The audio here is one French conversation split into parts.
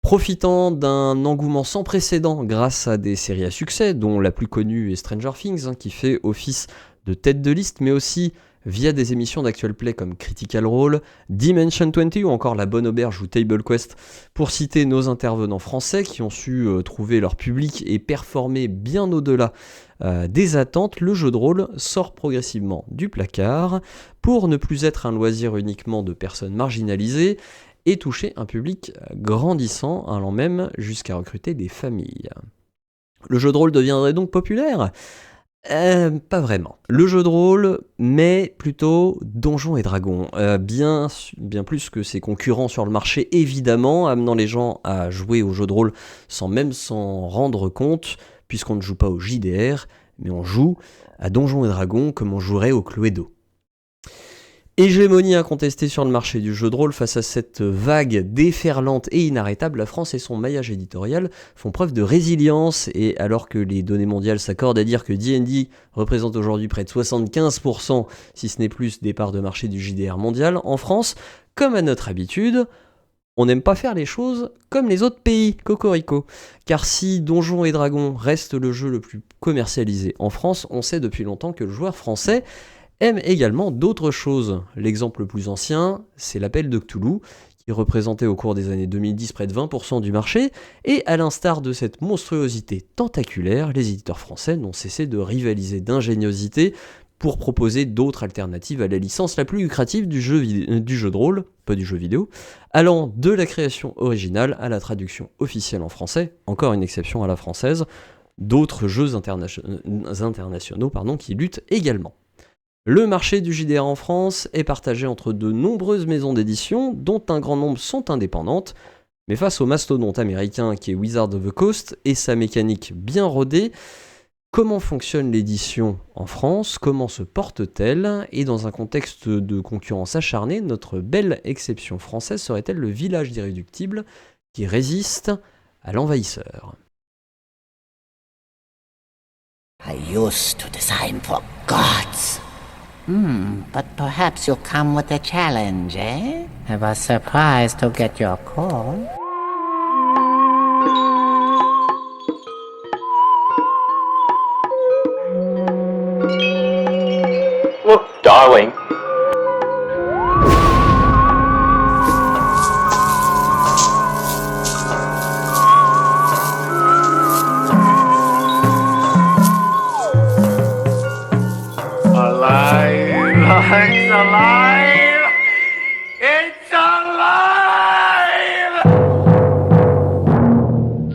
Profitant d'un engouement sans précédent grâce à des séries à succès, dont la plus connue est Stranger Things, qui fait office de tête de liste, mais aussi via des émissions d'actual play comme Critical Role, Dimension 20 ou encore La Bonne Auberge ou Table Quest, pour citer nos intervenants français qui ont su trouver leur public et performer bien au-delà des attentes. Le jeu de rôle sort progressivement du placard pour ne plus être un loisir uniquement de personnes marginalisées et toucher un public grandissant, allant même jusqu'à recruter des familles. Le jeu de rôle deviendrait donc populaire ? Pas vraiment. Le jeu de rôle, mais plutôt Donjons et Dragons. Bien plus que ses concurrents sur le marché, évidemment, amenant les gens à jouer au jeu de rôle sans même s'en rendre compte, puisqu'on ne joue pas au JDR, mais on joue à Donjons et Dragons comme on jouerait au Cluedo. Hégémonie incontestée sur le marché du jeu de rôle. Face à cette vague déferlante et inarrêtable, la France et son maillage éditorial font preuve de résilience, et alors que les données mondiales s'accordent à dire que D&D représente aujourd'hui près de 75%, si ce n'est plus, des parts de marché du JDR mondial, en France, comme à notre habitude, on n'aime pas faire les choses comme les autres pays, cocorico. Car si Donjons et Dragons reste le jeu le plus commercialisé en France, on sait depuis longtemps que le joueur français aime également d'autres choses. L'exemple le plus ancien, c'est l'Appel de Cthulhu, qui représentait au cours des années 2010 près de 20% du marché, et à l'instar de cette monstruosité tentaculaire, les éditeurs français n'ont cessé de rivaliser d'ingéniosité pour proposer d'autres alternatives à la licence la plus lucrative du jeu de rôle, pas du jeu vidéo, allant de la création originale à la traduction officielle en français, encore une exception à la française, d'autres jeux internationaux qui luttent également. Le marché du JDR en France est partagé entre de nombreuses maisons d'édition, dont un grand nombre sont indépendantes, mais face au mastodonte américain qui est Wizard of the Coast et sa mécanique bien rodée, comment fonctionne l'édition en France ? Comment se porte-t-elle ? Et dans un contexte de concurrence acharnée, notre belle exception française serait-elle le village d'irréductibles qui résiste à l'envahisseur ? I used to design for gods. But perhaps you'll come with a challenge, eh? I was surprised to get your call. Look, darling. It's alive! It's alive!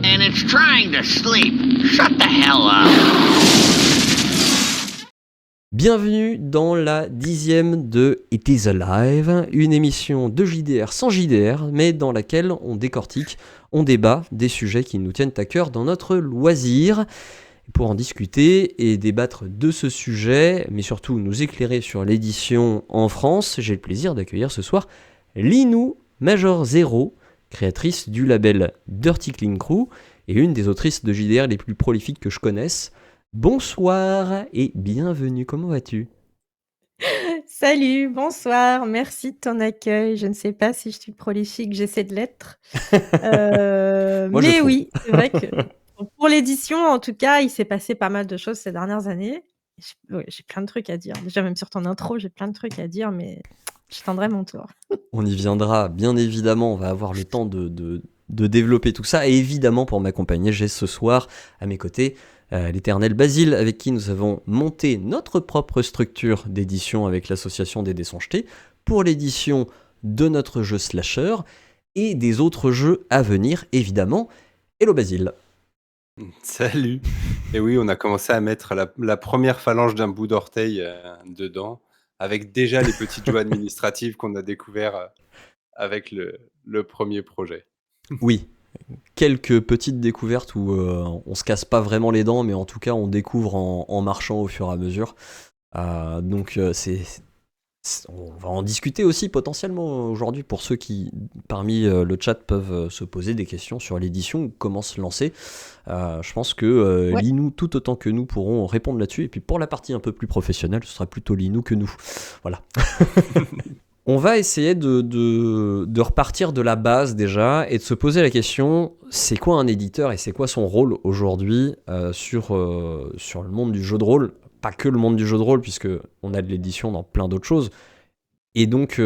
And it's trying to sleep. Shut the hell up! Bienvenue dans la 10e de It is Alive, une émission de JDR sans JDR, mais dans laquelle on décortique, on débat des sujets qui nous tiennent à cœur dans notre loisir. Pour en discuter et débattre de ce sujet, mais surtout nous éclairer sur l'édition en France, j'ai le plaisir d'accueillir ce soir Linou Major Zero, créatrice du label Dirty Clean Crew et une des autrices de JDR les plus prolifiques que je connaisse. Bonsoir et bienvenue, comment vas-tu ? Salut, bonsoir, merci de ton accueil. Je ne sais pas si je suis prolifique, j'essaie de l'être. Moi, je Mais trouve. oui, c'est vrai que pour l'édition, en tout cas, il s'est passé pas mal de choses ces dernières années. J'ai plein de trucs à dire. Déjà, même sur ton intro, j'ai plein de trucs à dire, mais j'attendrai mon tour. On y viendra, bien évidemment, on va avoir le temps de développer tout ça. Et évidemment, pour m'accompagner, j'ai ce soir à mes côtés l'éternel Basile, avec qui nous avons monté notre propre structure d'édition avec l'association des Dés sont jetés pour l'édition de notre jeu Slasher et des autres jeux à venir, évidemment. Hello Basile. Salut. Et oui, on a commencé à mettre la première phalange d'un bout d'orteil dedans, avec déjà les petites joies administratives qu'on a découvert avec le premier projet. Oui, quelques petites découvertes où on se casse pas vraiment les dents, mais en tout cas on découvre en marchant au fur et à mesure. Donc on va en discuter aussi potentiellement aujourd'hui pour ceux qui, parmi le chat, peuvent se poser des questions sur l'édition ou comment se lancer. Je pense que Ouais. Linou, tout autant que nous, pourront répondre là-dessus. Et puis pour la partie un peu plus professionnelle, ce sera plutôt Linou que nous. Voilà. On va essayer de repartir de la base déjà et de se poser la question, c'est quoi un éditeur et c'est quoi son rôle aujourd'hui sur le monde du jeu de rôle. Pas que le monde du jeu de rôle, puisque on a de l'édition dans plein d'autres choses. Et donc,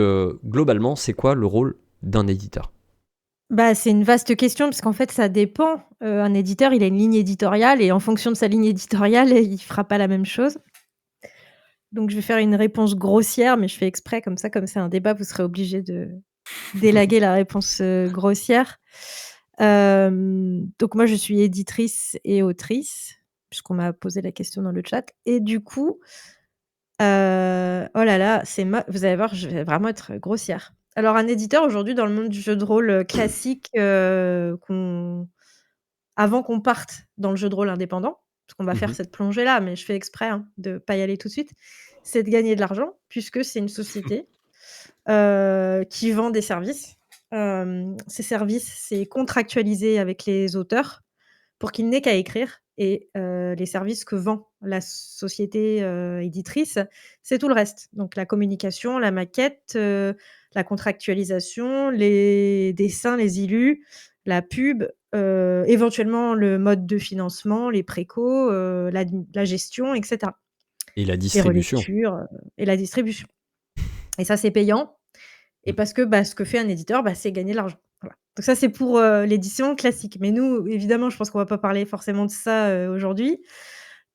globalement, c'est quoi le rôle d'un éditeur? Bah, c'est une vaste question parce qu'en fait, ça dépend. Un éditeur, il a une ligne éditoriale et en fonction de sa ligne éditoriale, il fera pas la même chose. Donc je vais faire une réponse grossière, mais je fais exprès comme ça, comme c'est un débat, vous serez obligés de d'élaguer la réponse, grossière. Donc moi, je suis éditrice et autrice, puisqu'on m'a posé la question dans le chat et du coup, oh là là, vous allez voir, je vais vraiment être grossière. Alors un éditeur aujourd'hui dans le monde du jeu de rôle, classique, avant qu'on parte dans le jeu de rôle indépendant, parce qu'on va faire cette plongée-là, mais je fais exprès, hein, de pas y aller tout de suite, c'est de gagner de l'argent puisque c'est une société, qui vend des services. Ces services, c'est contractualisé avec les auteurs pour qu'ils n'aient qu'à écrire et les services que vend la société, éditrice, c'est tout le reste. Donc la communication, la maquette, la contractualisation, les dessins, les illus, la pub, éventuellement le mode de financement, les précaux, la gestion et cetera. Et la Les distribution. relectures, et la distribution et ça, c'est payant et parce que, bah, ce que fait un éditeur, bah, c'est gagner de l'argent. Voilà. Donc ça, c'est pour, l'édition classique. Mais nous, évidemment, je pense qu'on va pas parler forcément de ça, aujourd'hui.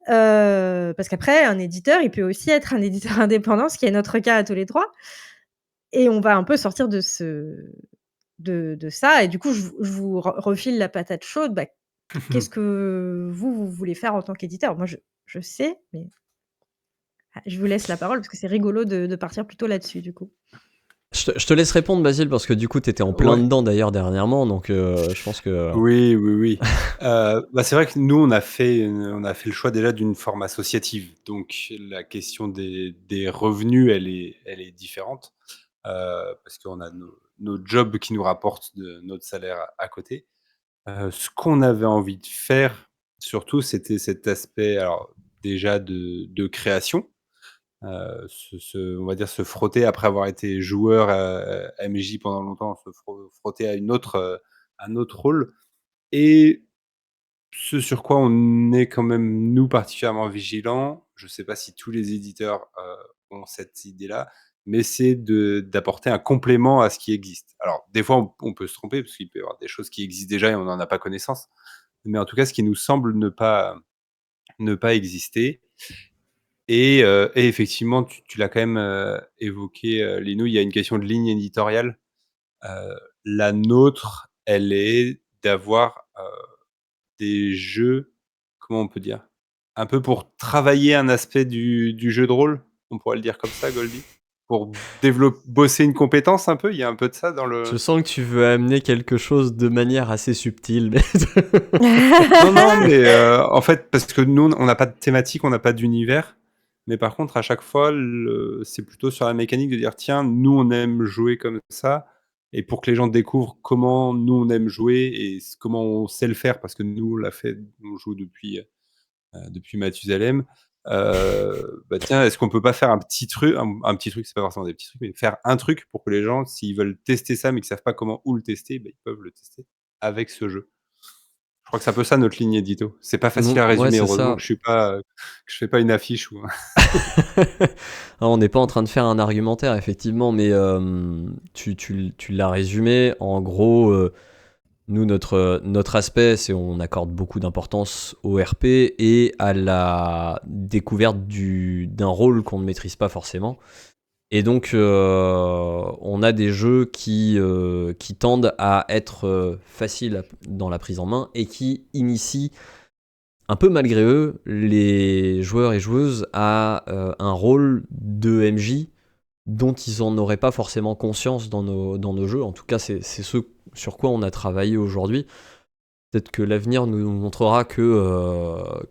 Parce qu'après, un éditeur, il peut aussi être un éditeur indépendant, ce qui est notre cas à tous les 3 et on va un peu sortir de ça et du coup, je vous refile la patate chaude. Bah, qu'est-ce que vous voulez faire en tant qu'éditeur? Moi, je sais, mais je vous laisse la parole parce que c'est rigolo de partir plutôt là-dessus, du coup. Je te laisse répondre, Basile, parce que du coup, t'étais en plein Ouais. dedans d'ailleurs dernièrement, donc je pense que... Oui, oui, oui. Bah, c'est vrai que nous, on a fait le choix déjà d'une forme associative. Donc la question des revenus, elle est différente, parce qu'on a nos jobs qui nous rapportent notre salaire à côté. Ce qu'on avait envie de faire, surtout, c'était cet aspect, alors déjà de création, on va dire se frotter après avoir été joueur, MJ pendant longtemps, se frotter à un autre rôle et ce sur quoi on est quand même, nous, particulièrement vigilants, je ne sais pas si tous les éditeurs, ont cette idée-là, mais c'est d'apporter un complément à ce qui existe. Alors des fois, on peut se tromper parce qu'il peut y avoir des choses qui existent déjà et on n'en a pas connaissance, mais en tout cas, ce qui nous semble ne pas exister et effectivement, tu l'as quand même, évoqué, Lino, il y a une question de ligne éditoriale. La nôtre, elle est d'avoir, des jeux, comment on peut dire? Un peu pour travailler un aspect du jeu de rôle, on pourrait le dire comme ça, Goldie? Pour bosser une compétence un peu? Il y a un peu de ça dans Je le sens que tu veux amener quelque chose de manière assez subtile, mais... non, non, mais en fait, parce que nous, on n'a pas de thématique, on n'a pas d'univers, mais par contre, à chaque fois, c'est plutôt sur la mécanique de dire: «Tiens, nous, on aime jouer comme ça» et pour que les gens découvrent comment nous, on aime jouer et comment on sait le faire parce que nous, on l'a fait, on joue depuis Mathusalem. Bah, tiens, est-ce qu'on peut pas faire un petit truc, c'est pas forcément des petits trucs, mais faire un truc pour que les gens, s'ils veulent tester ça, mais qu'ils savent pas comment où le tester, bah, ils peuvent le tester avec ce jeu. Je crois que c'est un peu ça notre ligne édito. C'est pas facile à Ouais, résumer, c'est heureusement ça. que je fais pas une affiche ou Ah, on n'est pas en train de faire un argumentaire, effectivement, mais tu l'as résumé. En gros, nous, notre aspect, c'est on accorde beaucoup d'importance au RP et à la découverte d'un rôle qu'on ne maîtrise pas forcément. Et donc, on a des jeux qui tendent à être faciles dans la prise en main et qui initient un peu malgré eux, les joueurs et joueuses à un rôle de MJ dont ils n'en auraient pas forcément conscience dans nos jeux. En tout cas, c'est ce sur quoi on a travaillé aujourd'hui. Peut-être que l'avenir nous montrera que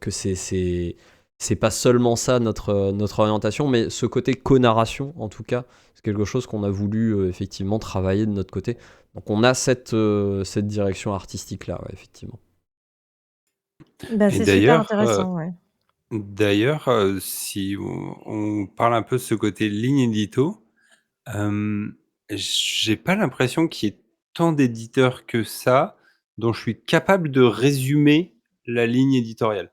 c'est pas seulement ça notre orientation, mais ce côté co-narration, en tout cas, c'est quelque chose qu'on a voulu effectivement travailler de notre côté. Donc on a cette direction artistique-là, ouais, effectivement. Bah, et c'est super intéressant, ouais. d'ailleurs, si on parle un peu de ce côté ligne édito, Hem, j'ai pas l'impression qu'il y ait tant d'éditeurs que ça, dont je suis capable de résumer la ligne éditoriale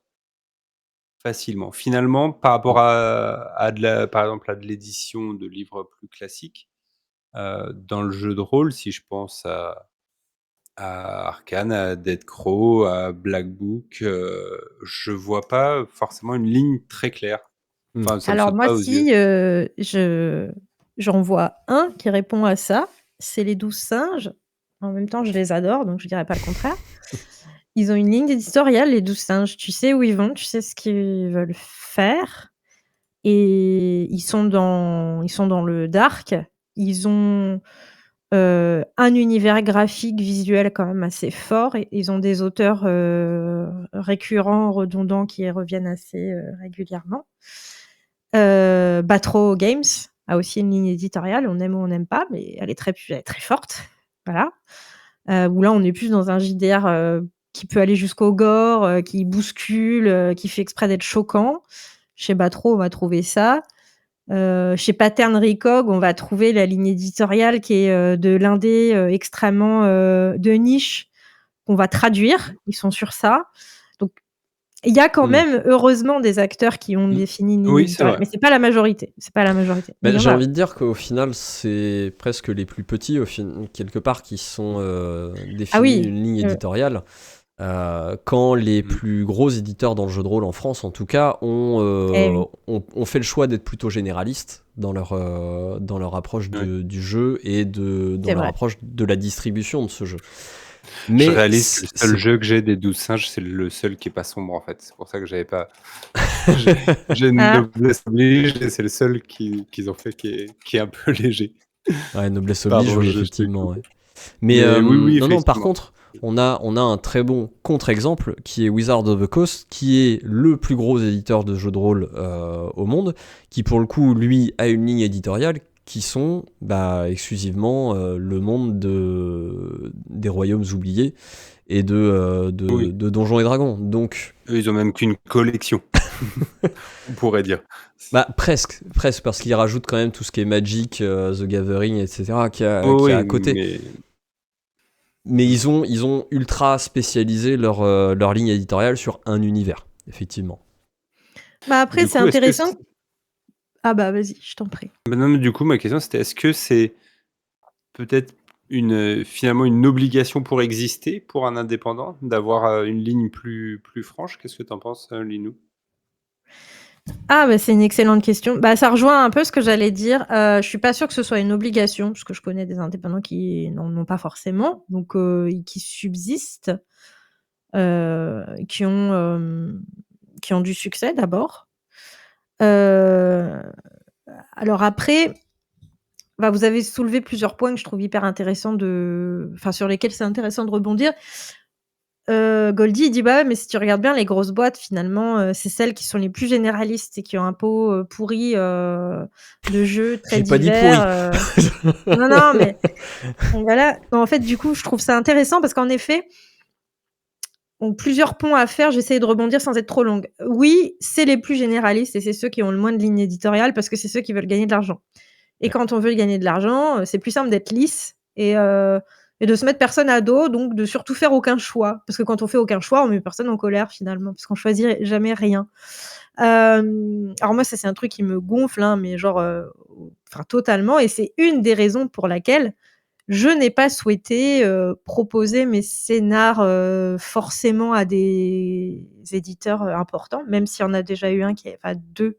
facilement. Finalement, par rapport à de la par exemple, à de l'édition de livres plus classiques, dans le jeu de rôle, si je pense à Arcane, à Dead Crow, à Black Book, je vois pas forcément une ligne très claire. Mmh. Enfin, ça me Alors saute moi, pas aux yeux. si j'en vois un qui répond à ça, c'est les 12 singes. En même temps, je les adore, donc je dirais pas le contraire. Ils ont une ligne éditoriale, les 12 singes. Tu sais où ils vont, tu sais ce qu'ils veulent faire, et ils sont dans le dark. Ils ont un univers graphique, visuel quand même assez fort, et ils ont des auteurs récurrents, redondants, qui reviennent assez régulièrement. Batro Games a aussi une ligne éditoriale, on aime ou on n'aime pas, mais elle est très forte. Voilà. Où là, on est plus dans un JDR qui peut aller jusqu'au gore, qui bouscule, qui fait exprès d'être choquant. Chez Batro, on va trouver ça. Chez Pattern Recog, on va trouver la ligne éditoriale qui est de l'indé extrêmement de niche, qu'on va traduire. Ils sont sur ça. Donc, il y a quand Mmh. même, heureusement, des acteurs qui ont défini une ligne Oui, c'est éditoriale. vrai. Mais c'est pas la majorité. C'est pas la majorité. Mais il y en J'ai a. envie de dire qu'au final, c'est presque les plus petits, quelque part, qui sont Ah définis oui. une ligne éditoriale. Quand les Mmh. plus gros éditeurs dans le jeu de rôle en France, en tout cas, Eh oui. ont fait le choix d'être plutôt généralistes dans leur approche Oui. du jeu et dans C'est leur vrai. approche de la distribution de ce jeu. Je Mais réalise que le seul jeu que j'ai des 12 singes, c'est le seul qui est pas sombre, en fait. C'est pour ça que j'avais pas j'ai une Ah. noblesse oblige et c'est le seul qu'ils ont fait qui est un peu léger. Ouais, noblesse oblige, Pardon, oui, je te effectivement. coupe. Ouais. Mais Oui, non, par effectivement. contre, on a un très bon contre-exemple qui est Wizard of the Coast, qui est le plus gros éditeur de jeux de rôle au monde, qui pour le coup, lui, a une ligne éditoriale qui sont exclusivement le monde des royaumes oubliés et Oui. de Donjons et Dragons. Donc, Eux, ils ont même qu'une collection, on pourrait dire. presque, parce qu'ils rajoutent quand même tout ce qui est Magic, The Gathering, etc., qui est Oui, à côté. mais Mais ils ont ultra spécialisé leur ligne éditoriale sur un univers, effectivement. Après, du c'est coup, est-ce que intéressant. Ah bah vas-y, je t'en prie. non, mais du coup, ma question, c'était est-ce que c'est peut-être finalement une obligation pour exister pour un indépendant d'avoir, une ligne plus franche? Qu'est-ce que tu en penses, Linou? Ah bah, c'est une excellente question. Bah, ça rejoint un peu ce que j'allais dire. Je suis pas sûre que ce soit une obligation, parce que je connais des indépendants qui n'en ont pas forcément, donc qui subsistent, qui ont du succès d'abord. Alors après, vous avez soulevé plusieurs points que je trouve hyper intéressants sur lesquels c'est intéressant de rebondir. Goldie, il dit: «Bah ouais, mais si tu regardes bien les grosses boîtes finalement, c'est celles qui sont les plus généralistes et qui ont un pot, pourri, de jeux très J'ai pas dit divers, Non, non, mais donc voilà. Non, en fait, du coup, je trouve ça intéressant parce qu'en effet, ont plusieurs ponts à faire. J'essaie de rebondir sans être trop longue. Oui, c'est les plus généralistes et c'est ceux qui ont le moins de lignes éditoriales parce que c'est ceux qui veulent gagner de l'argent. Et Ouais. quand on veut gagner de l'argent, c'est plus simple d'être lisse et de se mettre personne à dos, donc de surtout faire aucun choix. Parce que quand on fait aucun choix, on met personne en colère finalement, parce qu'on choisit jamais rien. Alors moi, ça c'est un truc qui me gonfle, hein, mais genre, totalement, et c'est une des raisons pour laquelle je n'ai pas souhaité, proposer mes scénars, forcément à des éditeurs, importants, même s'il y en a déjà eu un deux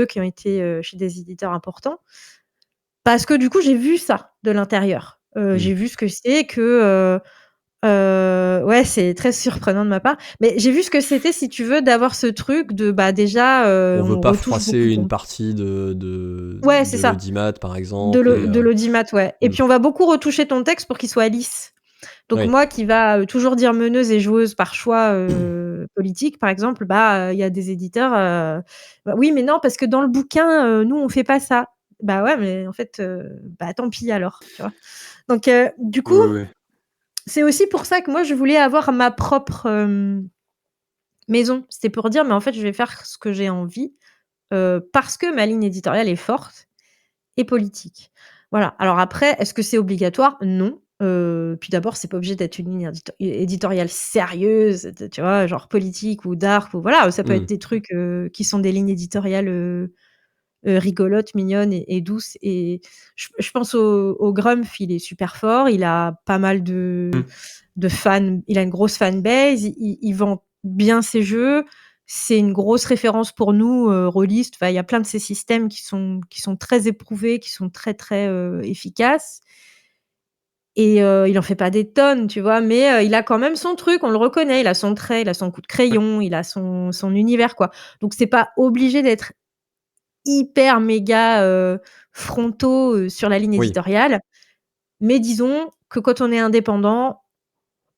qui ont été, chez des éditeurs importants. Parce que du coup, j'ai vu ça de l'intérieur. J'ai vu ce que c'est que, ouais, c'est très surprenant de ma part, mais j'ai vu ce que c'était, si tu veux, d'avoir ce truc de, déjà, On veut on pas retouche froisser beaucoup une ton partie de ouais, c'est ça, l'audimat, par exemple. de l'audimat, ouais, et Mmh. puis on va beaucoup retoucher ton texte pour qu'il soit lisse. Donc Oui. moi qui va, toujours dire meneuse et joueuse par choix, politique, par exemple, il y a des éditeurs, «Oui, mais non, parce que dans le bouquin, nous, on fait pas ça». Bah ouais, mais en fait, tant pis alors, tu vois? Donc du Oui, coup, oui. c'est aussi pour ça que moi, je voulais avoir ma propre, maison. C'était pour dire: «Mais en fait, je vais faire ce que j'ai envie, parce que ma ligne éditoriale est forte et politique. Voilà. Alors après, est-ce que c'est obligatoire? Non. Puis d'abord, c'est pas obligé d'être une ligne éditoriale sérieuse, tu vois, genre politique ou dark ou voilà, ça peut être des trucs, qui sont des lignes éditoriales, rigolotes, mignonnes et douces et je pense au Grumpf, il est super fort, il a pas mal de fans, il a une grosse fanbase, il vend bien ses jeux, c'est une grosse référence pour nous, rôlistes. Enfin, il y a plein de ces systèmes qui sont très éprouvés, qui sont très, très, efficaces et il en fait pas des tonnes, tu vois? Mais il a quand même son truc, on le reconnaît, il a son trait, il a son coup de crayon, il a son univers, quoi. Donc c'est pas obligé d'être hyper méga, frontaux, sur la ligne Oui. éditoriale, mais disons que quand on est indépendant,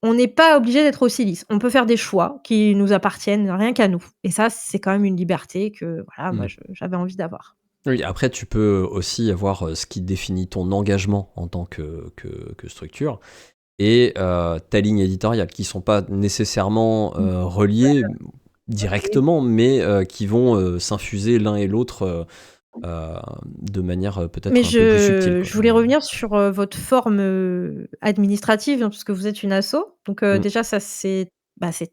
on n'est pas obligé d'être aussi lisse. On peut faire des choix qui nous appartiennent rien qu'à nous et ça, c'est quand même une liberté que voilà, moi j'avais envie d'avoir. Oui, après tu peux aussi avoir, ce qui définit ton engagement en tant que structure et ta ligne éditoriale qui sont pas nécessairement, reliées directement, mais qui vont, s'infuser l'un et l'autre, de manière, peut-être Mais un peu plus subtile, quoi. je voulais revenir sur, votre forme, administrative, hein, parce que vous êtes une asso. Donc, déjà ça c'est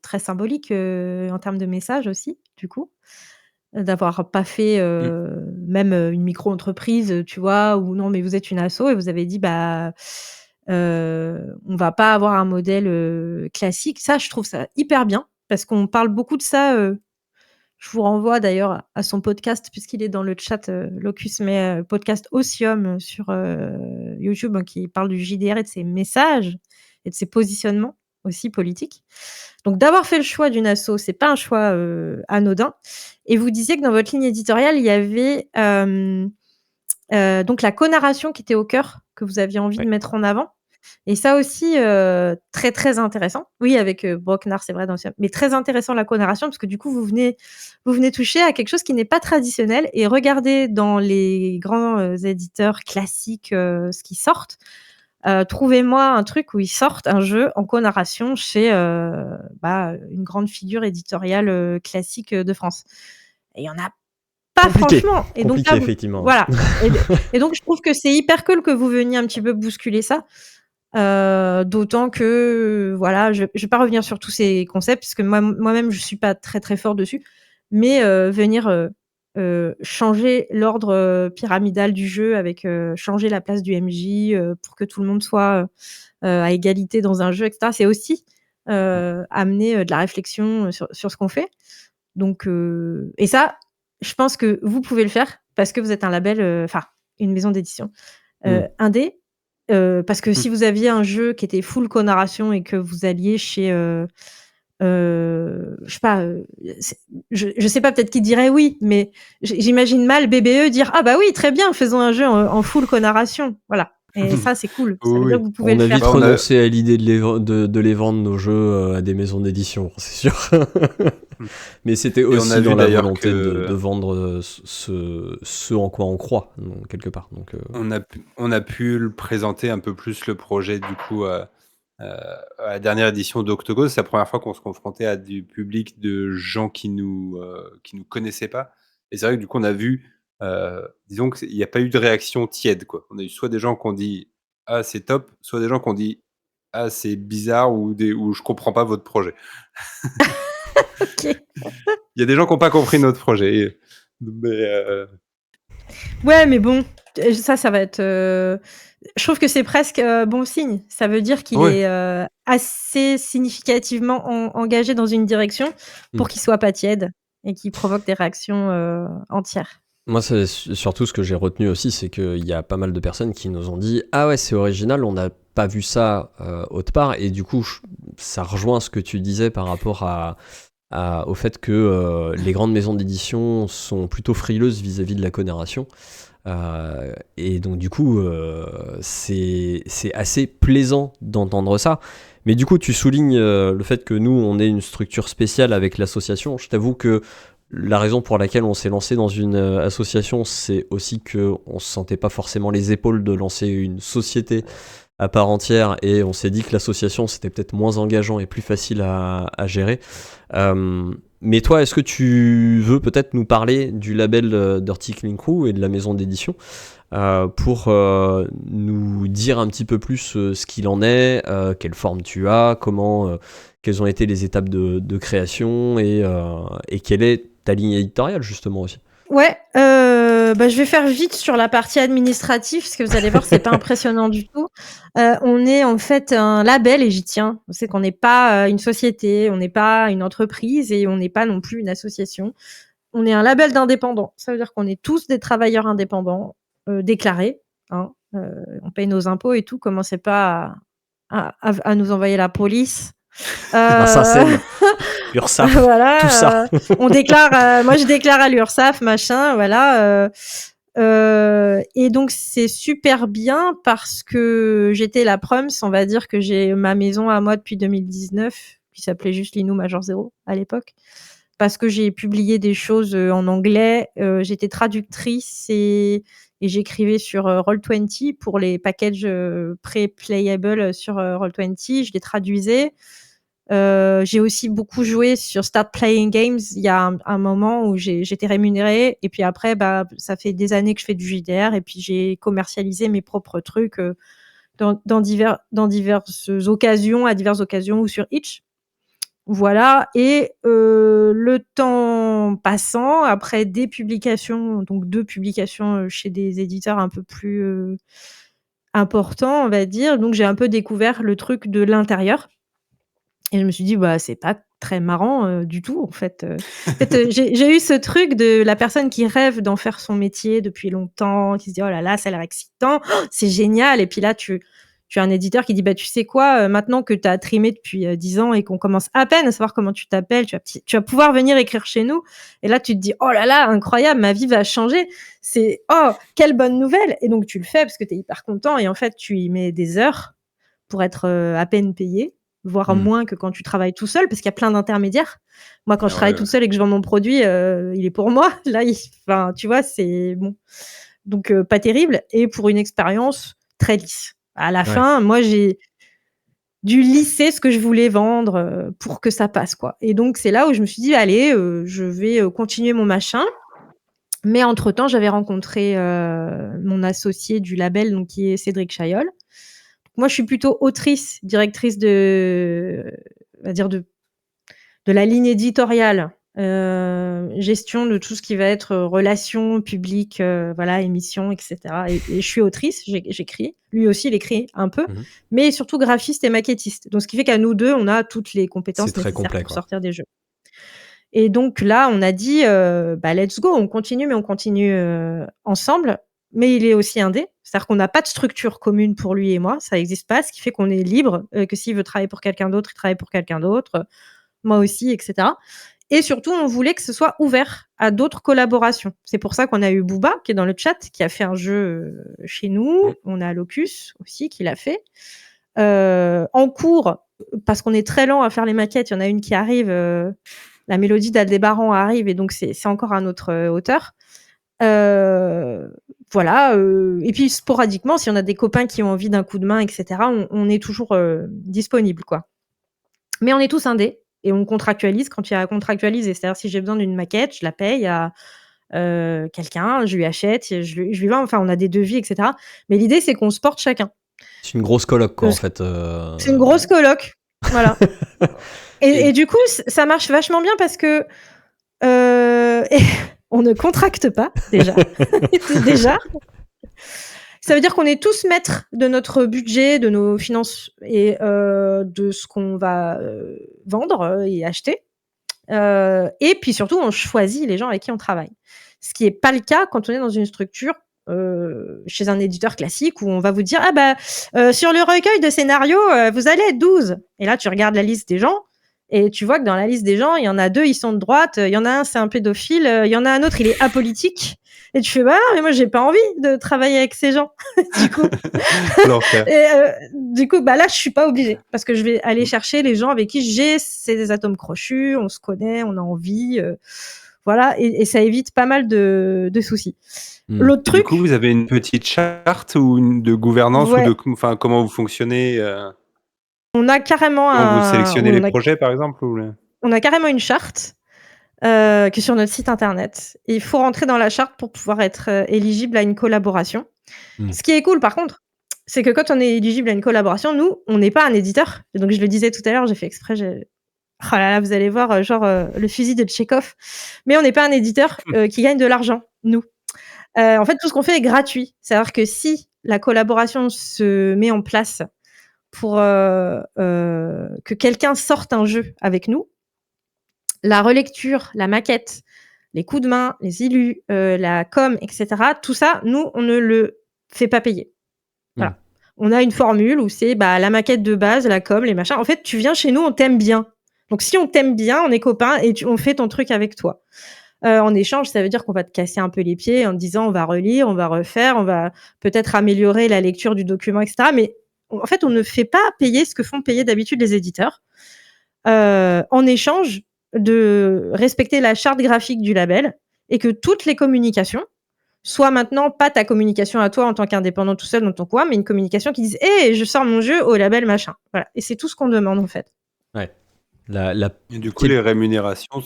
très symbolique, en termes de message aussi, du coup, d'avoir pas fait, même, une micro-entreprise, tu vois? Ou non, mais vous êtes une asso et vous avez dit: on va pas avoir un modèle, classique». Ça, je trouve ça hyper bien parce qu'on parle beaucoup de ça, je vous renvoie d'ailleurs à son podcast puisqu'il est dans le chat, Locus, mais podcast Otium sur, YouTube, hein, qui parle du JDR et de ses messages et de ses positionnements aussi politiques. Donc d'avoir fait le choix d'une asso, c'est pas un choix, anodin et vous disiez que dans votre ligne éditoriale, il y avait, donc la co-narration qui était au cœur, que vous aviez envie de mettre en avant et ça aussi, très, très intéressant. Oui, avec, Brocknar, c'est vrai, mais très intéressant la co-narration parce que du coup, vous venez toucher à quelque chose qui n'est pas traditionnel et regardez dans les grands, éditeurs classiques, ce qui sortent. Trouvez-moi un truc où ils sortent un jeu en co-narration chez, une grande figure éditoriale, classique, de France et il y en a pas Compliqué, franchement et donc compliqué là, effectivement. voilà et donc je trouve que c'est hyper cool que vous veniez un petit peu bousculer ça. D'autant que, voilà, je vais pas revenir sur tous ces concepts parce que moi-même je suis pas très, très fort dessus, mais venir, changer l'ordre, pyramidal du jeu avec, changer la place du MJ, pour que tout le monde soit, à égalité dans un jeu et cetera. C'est aussi, amener, de la réflexion, sur ce qu'on fait. Donc et ça, je pense que vous pouvez le faire parce que vous êtes un label, une maison d'édition, indé. Parce que si vous aviez un jeu qui était full co-narration et que vous alliez chez, je sais pas, je sais pas, peut-être qu'ils diraient oui, mais j'imagine mal BBE dire: «Ah bah oui, très bien, faisons un jeu en full co-narration». Voilà et ça, c'est cool. Ça veut dire que vous pouvez On le a faire. vite renoncé à l'idée de les vendre nos jeux à des maisons d'édition, c'est sûr. Mais c'était aussi on a vu dans la d'ailleurs volonté que- de vendre ce en quoi on croit, donc, quelque part. Donc, On a pu le présenter un peu plus le projet du coup à la dernière édition d'Octogos. C'est la première fois qu'on se confrontait à du public de gens qui nous connaissaient pas. Et c'est vrai que du coup on a vu, disons qu'il n'y a pas eu de réaction tiède, quoi. On a eu soit des gens qui ont dit ah c'est top, soit des gens qui ont dit ah c'est bizarre ou je comprends pas votre projet. OK. Il y a des gens qui n'ont pas compris notre projet. Mais Ouais, mais bon, ça va être, je trouve que c'est presque, bon signe. Ça veut dire qu'il Ouais. est, assez significativement engagé dans une direction pour qu'il soit pas tiède et qu'il provoque des réactions, entières. moi, c'est surtout ce que j'ai retenu aussi, c'est qu'il y a pas mal de personnes qui nous ont dit « Ah ouais, c'est original, on n'a pas vu ça autre part ». Et du coup, ça rejoint ce que tu disais par rapport au fait que les grandes maisons d'édition sont plutôt frileuses vis-à-vis de la co-narration. Et donc du coup, c'est assez plaisant d'entendre ça. Mais du coup, tu soulignes le fait que nous, on est une structure spéciale avec l'association. Je t'avoue que la raison pour laquelle on s'est lancé dans une association, c'est aussi qu'on ne se sentait pas forcément les épaules de lancer une société à part entière, et on s'est dit que l'association, c'était peut-être moins engageant et plus facile à gérer. Mais toi, est-ce que tu veux peut-être nous parler du label Dirty Clean Crew et de la maison d'édition pour nous dire un petit peu plus ce qu'il en est, quelle forme tu as, quelles ont été les étapes de création et quelle est ta ligne éditoriale justement aussi. Ouais, je vais faire vite sur la partie administrative, parce que vous allez voir, c'est pas impressionnant du tout. On est en fait un label, et j'y tiens. C'est qu'on n'est pas une société, on n'est pas une entreprise, et on n'est pas non plus une association. On est un label d'indépendants. Ça veut dire qu'on est tous des travailleurs indépendants, déclarés, hein. On paye nos impôts et tout. Commencez pas à nous envoyer la police. Ça c'est URSSAF, voilà, tout ça. on déclare, moi je déclare à l'URSSAF, machin, voilà. Et donc c'est super bien parce que j'étais la Prums, on va dire que j'ai ma maison à moi depuis 2019, qui s'appelait juste Linou Major Zero à l'époque, parce que j'ai publié des choses en anglais, j'étais traductrice et j'écrivais sur Roll20 pour les packages pré-playable sur Roll20, je les traduisais. J'ai aussi beaucoup joué sur Start Playing Games. Il y a un moment où j'étais rémunérée, et puis après, ça fait des années que je fais du JDR, et puis j'ai commercialisé mes propres trucs dans diverses occasions, à diverses occasions, ou sur Itch. Voilà. Et le temps passant, après des publications, donc 2 publications chez des éditeurs un peu plus importants, on va dire, donc j'ai un peu découvert le truc de l'intérieur. Et je me suis dit, c'est pas très marrant du tout, en fait. J'ai eu ce truc de la personne qui rêve d'en faire son métier depuis longtemps, qui se dit, oh là là, ça a l'air excitant, oh, c'est génial. Et puis là, tu as un éditeur qui dit, tu sais quoi, maintenant que tu as trimé depuis 10 ans et qu'on commence à peine à savoir comment tu t'appelles, tu vas pouvoir venir écrire chez nous. Et là, tu te dis, oh là là, incroyable, ma vie va changer. C'est, oh, quelle bonne nouvelle. Et donc, tu le fais parce que tu es hyper content. Et en fait, tu y mets des heures pour être à peine payé, voire moins que quand tu travailles tout seul, parce qu'il y a plein d'intermédiaires. Moi, quand je travaille toute seule et que je vends mon produit, il est pour moi. Là, tu vois, c'est bon. Donc, pas terrible. Et pour une expérience très lisse. À la fin, moi, j'ai dû lisser ce que je voulais vendre pour que ça passe, quoi. Et donc, c'est là où je me suis dit, allez, je vais continuer mon machin. Mais entre-temps, j'avais rencontré mon associé du label, donc, qui est Cédric Chaillol. Moi, je suis plutôt autrice, directrice de la ligne éditoriale, gestion de tout ce qui va être relations publiques, émissions, etc. Et je suis autrice, j'écris. Lui aussi, il écrit un peu, mais surtout graphiste et maquettiste. Donc, ce qui fait qu'à nous deux, on a toutes les compétences nécessaires pour sortir des jeux. Et donc là, on a dit, let's go, on continue, mais on continue ensemble. Mais il est aussi indé, c'est-à-dire qu'on n'a pas de structure commune pour lui et moi, ça n'existe pas, ce qui fait qu'on est libre, que s'il veut travailler pour quelqu'un d'autre, il travaille pour quelqu'un d'autre, moi aussi, etc. Et surtout, on voulait que ce soit ouvert à d'autres collaborations. C'est pour ça qu'on a eu Booba, qui est dans le chat, qui a fait un jeu chez nous. On a Locus aussi, qui l'a fait. En cours, parce qu'on est très lent à faire les maquettes, il y en a une qui arrive, la mélodie d'Aldébaran arrive, et donc c'est encore un autre auteur. Et puis sporadiquement, si on a des copains qui ont envie d'un coup de main, etc., on est toujours disponible, quoi. Mais on est tous indés et on contractualise quand il y a à contractualiser. C'est-à-dire, si j'ai besoin d'une maquette, je la paye à quelqu'un, je lui achète, je lui vends. Enfin, on a des devis, etc. Mais l'idée, c'est qu'on se porte chacun. C'est une grosse coloc, quoi, en fait. C'est une grosse coloc, voilà. et du coup, ça marche vachement bien parce que on ne contracte pas, déjà. Déjà. Ça veut dire qu'on est tous maîtres de notre budget, de nos finances et de ce qu'on va vendre et acheter. Et puis surtout, on choisit les gens avec qui on travaille. Ce qui n'est pas le cas quand on est dans une structure chez un éditeur classique où on va vous dire sur le recueil de scénarios, vous allez être 12. Et là, tu regardes la liste des gens. Et tu vois que dans la liste des gens, il y en a 2, ils sont de droite, il y en a un, c'est un pédophile, il y en a un autre, il est apolitique. Et tu fais, mais moi, j'ai pas envie de travailler avec ces gens. Du coup, là, je suis pas obligée. Parce que je vais aller chercher les gens avec qui c'est des atomes crochus, on se connaît, on a envie. Voilà. Et ça évite pas mal de soucis. L'autre truc. Du coup, vous avez une petite charte ou de gouvernance ou comment vous fonctionnez On a carrément Comment vous sélectionnez les projets, par exemple On a carrément une charte. que sur notre site internet. Et il faut rentrer dans la charte pour pouvoir être éligible à une collaboration. Ce qui est cool, par contre, c'est que quand on est éligible à une collaboration, nous, on n'est pas un éditeur. Et donc, je le disais tout à l'heure, j'ai fait exprès. Oh là là, vous allez voir, le fusil de Tchekhov. Mais on n'est pas un éditeur qui gagne de l'argent, nous. En fait, tout ce qu'on fait est gratuit. C'est-à-dire que si la collaboration se met en place pour que quelqu'un sorte un jeu avec nous, la relecture, la maquette, les coups de main, les illus, la com, etc., tout ça, nous, on ne le fait pas payer. Voilà. On a une formule où c'est la maquette de base, la com, les machins. En fait, tu viens chez nous, on t'aime bien. Donc, si on t'aime bien, on est copains et on fait ton truc avec toi. En échange, ça veut dire qu'on va te casser un peu les pieds en te disant on va relire, on va refaire, on va peut-être améliorer la lecture du document, etc. Mais en fait, on ne fait pas payer ce que font payer d'habitude les éditeurs. En échange de respecter la charte graphique du label et que toutes les communications soient maintenant pas ta communication à toi en tant qu'indépendant tout seul dans ton coin, mais une communication qui dise « Hey, je sors mon jeu au label machin ». Voilà. Et c'est tout ce qu'on demande en fait. Ouais. Et du coup, les rémunérations,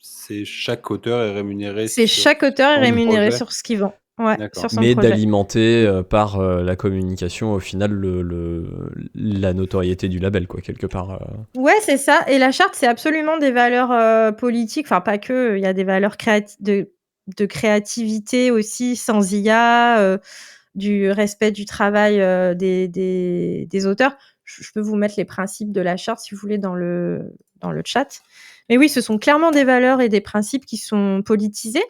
c'est chaque auteur est rémunéré C'est sur chaque auteur est son rémunéré projet. sur ce qu'il vend. Ouais, D'accord. sur son Mais projet. d'alimenter par la communication, au final, la notoriété du label, quoi, quelque part. Ouais, c'est ça. Et la charte, c'est absolument des valeurs politiques. Enfin, pas que. Il y a des valeurs de créativité aussi, sans IA, du respect du travail des auteurs. Je peux vous mettre les principes de la charte, si vous voulez, dans le chat. Mais oui, ce sont clairement des valeurs et des principes qui sont politisés.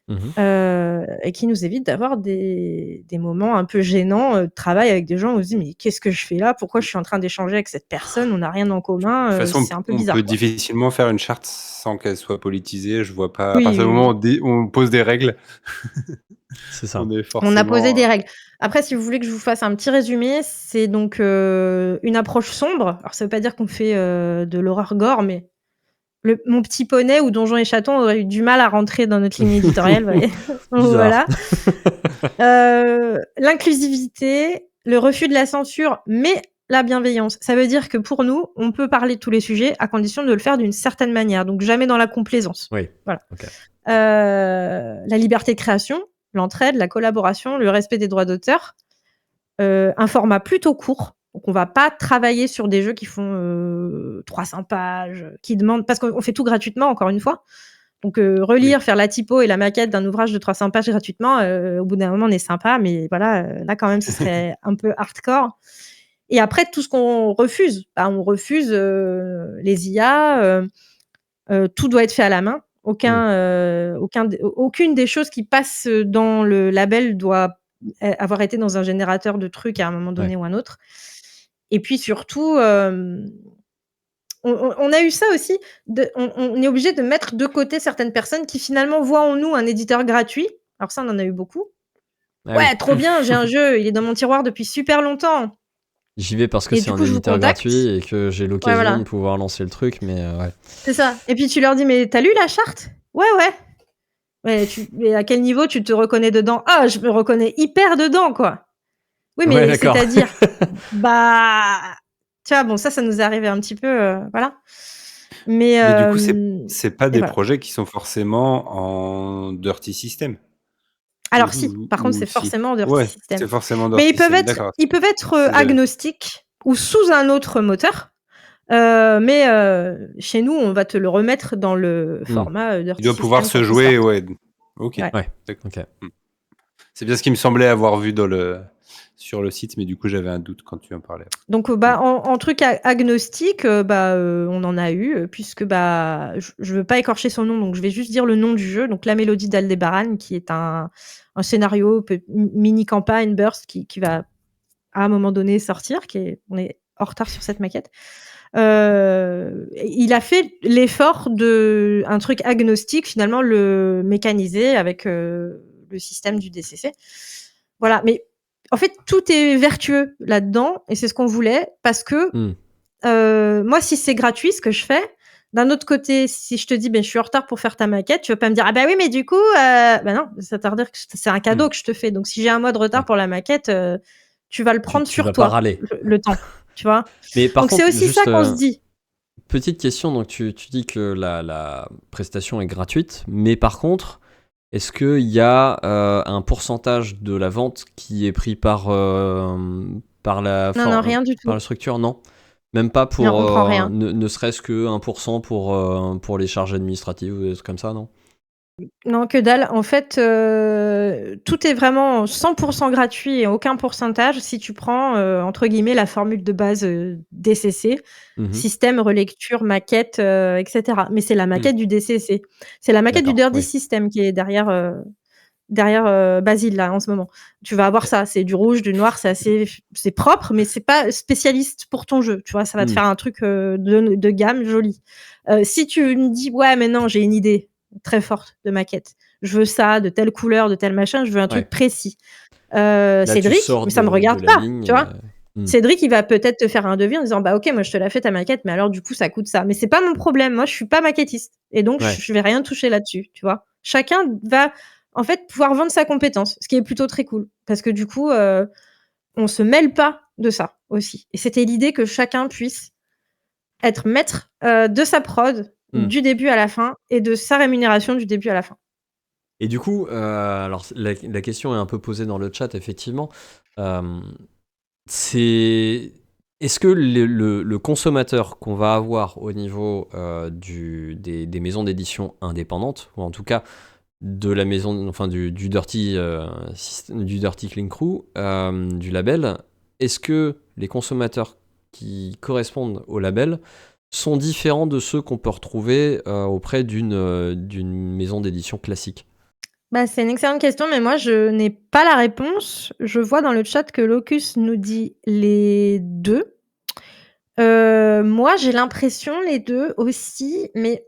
Et qui nous évite d'avoir des moments un peu gênants de travail avec des gens où on se dit mais qu'est-ce que je fais là, pourquoi je suis en train d'échanger avec cette personne, on n'a rien en commun, De toute façon, c'est un peu on bizarre, peut quoi. difficilement faire une charte sans qu'elle soit politisée. Je vois pas. À Oui, partir du oui, moment où on pose des règles, C'est ça. on est on a posé des forcément. règles. Après, si vous voulez que je vous fasse un petit résumé, c'est donc une approche sombre. Alors ça veut pas dire qu'on fait de l'horreur gore, mais mon petit poney ou Donjons et Chatons aurait eu du mal à rentrer dans notre ligne éditoriale. Vous voyez. Bizarre. Voilà. L'inclusivité, le refus de la censure, mais la bienveillance. Ça veut dire que pour nous, on peut parler de tous les sujets à condition de le faire d'une certaine manière, donc jamais dans la complaisance. Oui. Voilà. Ok. La liberté de création, l'entraide, la collaboration, le respect des droits d'auteur, un format plutôt court. Donc, on va pas travailler sur des jeux qui font 300 pages, qui demandent... Parce qu'on fait tout gratuitement, encore une fois. Donc, relire, faire la typo et la maquette d'un ouvrage de 300 pages gratuitement, au bout d'un moment, on est sympa, mais voilà, là, quand même, ce serait un peu hardcore. Et après, tout ce qu'on refuse, on refuse les IA, tout doit être fait à la main. Aucune des choses qui passent dans le label doit avoir été dans un générateur de trucs à un moment donné ou un autre. Et puis surtout, on a eu ça aussi, on est obligé de mettre de côté certaines personnes qui finalement voient en nous un éditeur gratuit. Alors ça, on en a eu beaucoup. Ah Ouais, oui. trop bien, j'ai un jeu, il est dans mon tiroir depuis super longtemps. J'y vais parce que Et c'est du un coup, je vous éditeur contacte. gratuit et que j'ai l'occasion voilà. de pouvoir lancer le truc, mais ouais. C'est ça. Et puis tu leur dis, mais t'as lu la charte ? Ouais. Mais à quel niveau tu te reconnais dedans ? Ah, je me reconnais hyper dedans, quoi. Oui, mais Ouais, d'accord. c'est-à-dire, tu vois, bon, ça nous est arrivé un petit peu, voilà. Mais du coup, c'est pas des voilà. projets qui sont forcément en dirty system. Alors si, par contre, c'est si. forcément dirty Ouais, system. c'est forcément Mais dirty system. D'accord. ils peuvent être C'est- agnostiques ou sous un autre moteur. Mais chez nous, on va te le remettre dans le format dirty Il doit system pouvoir quand se il jouer, sort. ouais. Ok. Ouais. Ouais. D'accord. Ok. C'est bien ce qui me semblait avoir vu sur le site, mais du coup, j'avais un doute quand tu en parlais. Donc, en truc agnostique, on en a eu, puisque je veux pas écorcher son nom, donc je vais juste dire le nom du jeu. Donc, La Mélodie d'Aldébaran, qui est un scénario, mini-campagne, burst, qui va à un moment donné sortir, on est en retard sur cette maquette. Il a fait l'effort d'un truc agnostique, finalement, le mécaniser avec le système du DCC. Voilà, mais en fait, tout est vertueux là-dedans, et c'est ce qu'on voulait, parce que moi, si c'est gratuit, ce que je fais, d'un autre côté, si je te dis, je suis en retard pour faire ta maquette, tu vas pas me dire, ah bah oui, mais du coup, non, ça veut dire que c'est un cadeau que je te fais. Donc, si j'ai un mois de retard pour la maquette, tu vas le prendre Tu sur vas toi, pas râler. le temps, tu vois. Mais par Donc, contre, c'est aussi juste, ça qu'on se dit. petite question, donc tu dis que la prestation est gratuite, mais par contre, est-ce qu'il y a un pourcentage de la vente qui est pris par Non, rien du par tout. la structure? Non? Même pas Non, pour on prend rien. ne serait-ce que 1% pour les charges administratives ou des trucs comme ça, non? Non, que dalle. En fait, tout est vraiment 100% gratuit et aucun pourcentage si tu prends, entre guillemets «la formule de base», DCC, Mhm. système, relecture, maquette, et cetera. Mais c'est la maquette du DCC. C'est la maquette du D'accord, Dirty oui. System qui est derrière Basile là, en ce moment. Tu vas avoir Ok. ça, c'est du rouge, du noir, c'est propre, mais c'est pas spécialiste pour ton jeu, tu vois? Ça va te faire un truc, de gamme joli. Si tu me dis: «Ouais, mais non, j'ai une idée très forte de maquette. Je veux ça, de telle couleur, de tel machin, je veux un truc Ouais. précis». Là, tu Cédric, sors mais ça me de regarde la pas, ligne. tu vois? Hmm. Cédric, il va peut-être te faire un devis en disant: «Bah, OK, moi je te la fais ta maquette, mais alors du coup ça coûte ça». Mais c'est pas mon problème. Moi, je suis pas maquettiste et donc Ouais. je vais rien toucher là-dessus, tu vois? Chacun va, en fait, pouvoir vendre sa compétence, ce qui est plutôt très cool parce que du coup, on se mêle pas de ça aussi et c'était l'idée que chacun puisse être maître, de sa prod Hmm. du début à la fin et de sa rémunération du début à la fin. Et du coup, alors la question est un peu posée dans le chat, effectivement. Euh, c'est est-ce que le consommateur qu'on va avoir au niveau des maisons d'édition indépendantes, ou en tout cas de la maison, enfin du Dirty, du Dirty Clean Crew, du label, est-ce que les consommateurs qui correspondent au label sont différents de ceux qu'on peut retrouver auprès d'une maison d'édition classique? Bah, c'est une excellente question, mais moi, je n'ai pas la réponse. Je vois dans le chat que Locus nous dit les 2. Moi, j'ai l'impression les 2 aussi, mais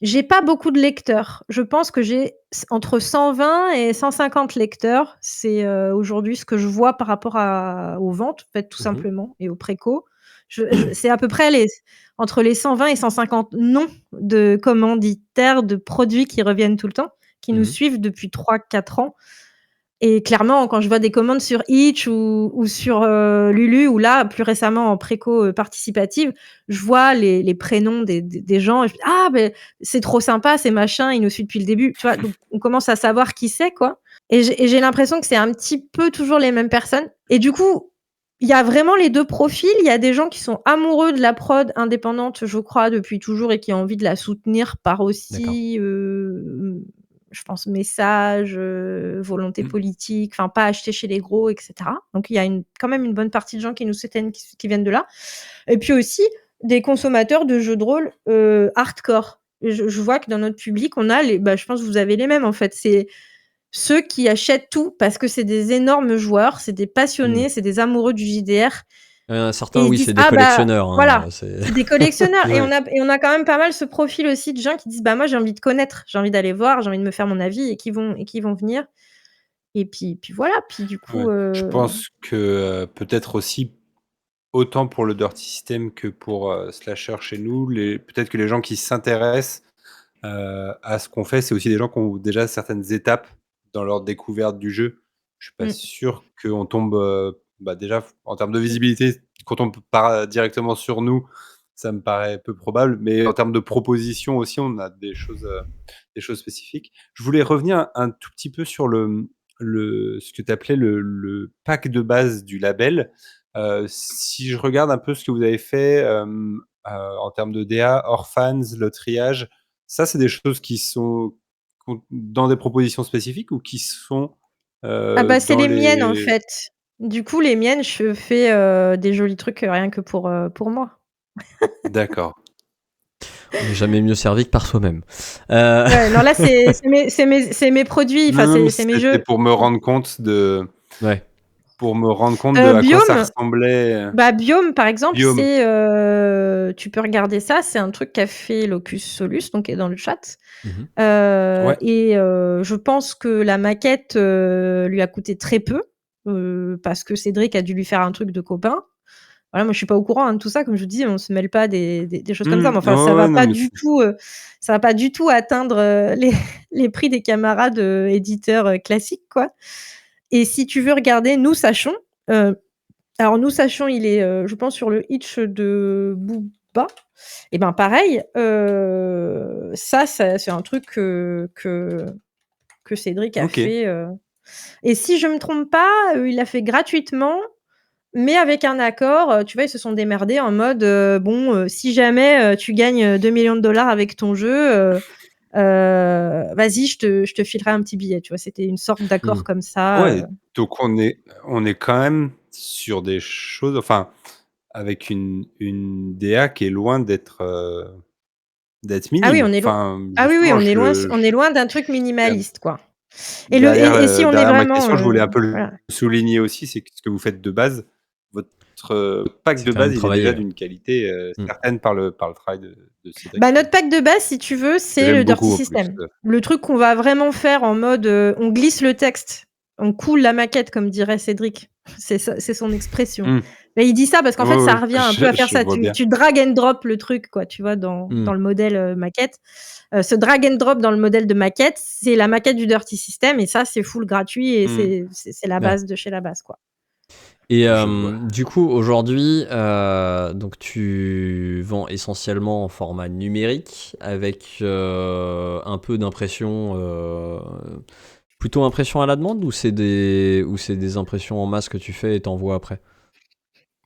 j'ai pas beaucoup de lecteurs. Je pense que j'ai entre 120 et 150 lecteurs. C'est, aujourd'hui ce que je vois par rapport aux ventes, en fait, tout Mhm. simplement et aux précos. C'est à peu près entre les 120 et 150 noms de commanditaires de produits qui reviennent tout le temps, qui nous Mhm. suivent depuis 3-4 ans. Et clairement, quand je vois des commandes sur Itch ou sur, Lulu ou là, plus récemment en préco, participative, je vois les prénoms des gens et je me dis: «Ah beh, c'est trop sympa, c'est machin, il nous suit depuis le début». Tu vois? Donc on commence à savoir qui c'est, quoi et j'ai l'impression que c'est un petit peu toujours les mêmes personnes et du coup, il y a vraiment les 2 profils. Il y a des gens qui sont amoureux de la prod indépendante, je crois, depuis toujours et qui ont envie de la soutenir par D'accord. aussi, je pense message, volonté politique, enfin pas acheter chez les gros et cetera. Donc il y a quand même une bonne partie de gens qui nous soutiennent qui viennent de là et puis aussi des consommateurs de jeux de rôle, hardcore. Je vois que dans notre public, on a je pense que vous avez les mêmes en fait. C'est ceux qui achètent tout parce que c'est des énormes joueurs, c'est des passionnés, c'est des amoureux du JDR et Certains, ils se oui, disent: c'est des «Ah bah, collectionneurs, voilà, hein, c'est des collectionneurs» et Ouais. on a quand même pas mal ce profil aussi de gens qui disent: «Bah, moi, j'ai envie de connaître, j'ai envie d'aller voir, j'ai envie de me faire mon avis» et qui vont venir et puis voilà, puis du Ouais. coup, Je pense que peut-être aussi, autant pour le Dirty System que pour Slasher chez nous, peut-être que les gens qui s'intéressent à ce qu'on fait, c'est aussi des gens qui ont déjà certaines étapes dans leur découverte du jeu. Je suis pas mmh, sûr qu'on tombe, déjà en termes de visibilité, quand on part directement sur nous, ça me paraît peu probable, mais en termes de propositions aussi, on a des choses spécifiques. Je voulais revenir un tout petit peu sur ce que tu appelais le pack de base du label. Si je regarde un peu ce que vous avez fait, en termes de DA, Orphans, le triage, ça, c'est des choses qui sont dans des propositions spécifiques ou qui sont, ah bah, c'est dans les miennes, en les fait. Du coup, les miennes, je fais, des jolis trucs, rien que pour moi. d'accord. On n'est jamais mieux servi que par soi-même. Ouais, non, là, c'est mes produits, enfin, Non, c'est mes c'était jeux. pour me rendre compte Ouais. de à quoi ça Biome ressemblait, Bah, Biome, par exemple, Guillaume. c'est, tu peux regarder ça, c'est un truc qu'a fait Locus Solus, donc qui est dans le chat. Mhm. Ouais. Je pense que la maquette, lui a coûté très peu, parce que Cédric a dû lui faire un truc de copain. Voilà, moi, je suis pas au courant, hein, de tout ça, comme je vous dis, on se mêle pas des choses comme ça, mais Mmh. enfin, Ouais, ouais, non, mais c'est ça va pas du tout atteindre, les prix des camarades, éditeurs, classiques, quoi et si tu veux regarder Nous Sachons, alors Nous Sachons, il est, je pense sur le Itch de pas. Et ben pareil, ça c'est un truc que Cédric a Ok. fait. Et si je me trompe pas, il l'a fait gratuitement, mais avec un accord. Tu vois, ils se sont démerdés en mode bon, si jamais tu gagnes 2 millions de dollars avec ton jeu, vas-y, je te filerai un petit billet. Tu vois, c'était une sorte d'accord comme ça. Ouais, donc on est quand même sur des choses, enfin, avec une DA qui est loin d'être Ah oui, minime. on est loin. Enfin, Ah oui, justement, on est loin d'un truc minimaliste, quoi. Et derrière, si on est derrière ma vraiment, question, je voulais un peu voilà. le souligner aussi, c'est que ce que vous faites de base, votre pack C'est de quand même base, il est travaillé, déjà ouais. d'une qualité certaine par le travail de Cédric. Bah, notre pack de base, si tu veux, c'est J'aime le Dirty beaucoup en plus. System. Le truc qu'on va vraiment faire en mode, on glisse le texte, on coule la maquette, comme dirait Cédric. C'est son expression. Mmh. Mais il dit ça parce qu'en fait, Oui, ça oui, revient un peu à faire je ça. vois bien. Tu drag and drop le truc, quoi, tu vois, dans le modèle maquette. Ce drag and drop dans le modèle de maquette, c'est la maquette du Dirty System, et ça, c'est full gratuit, et c'est la base de chez la base, quoi. Et Je vois. du coup, aujourd'hui, donc tu vends essentiellement en format numérique avec un peu d'impression, plutôt impression à la demande, ou c'est des impressions en masse que tu fais et t'envoies après?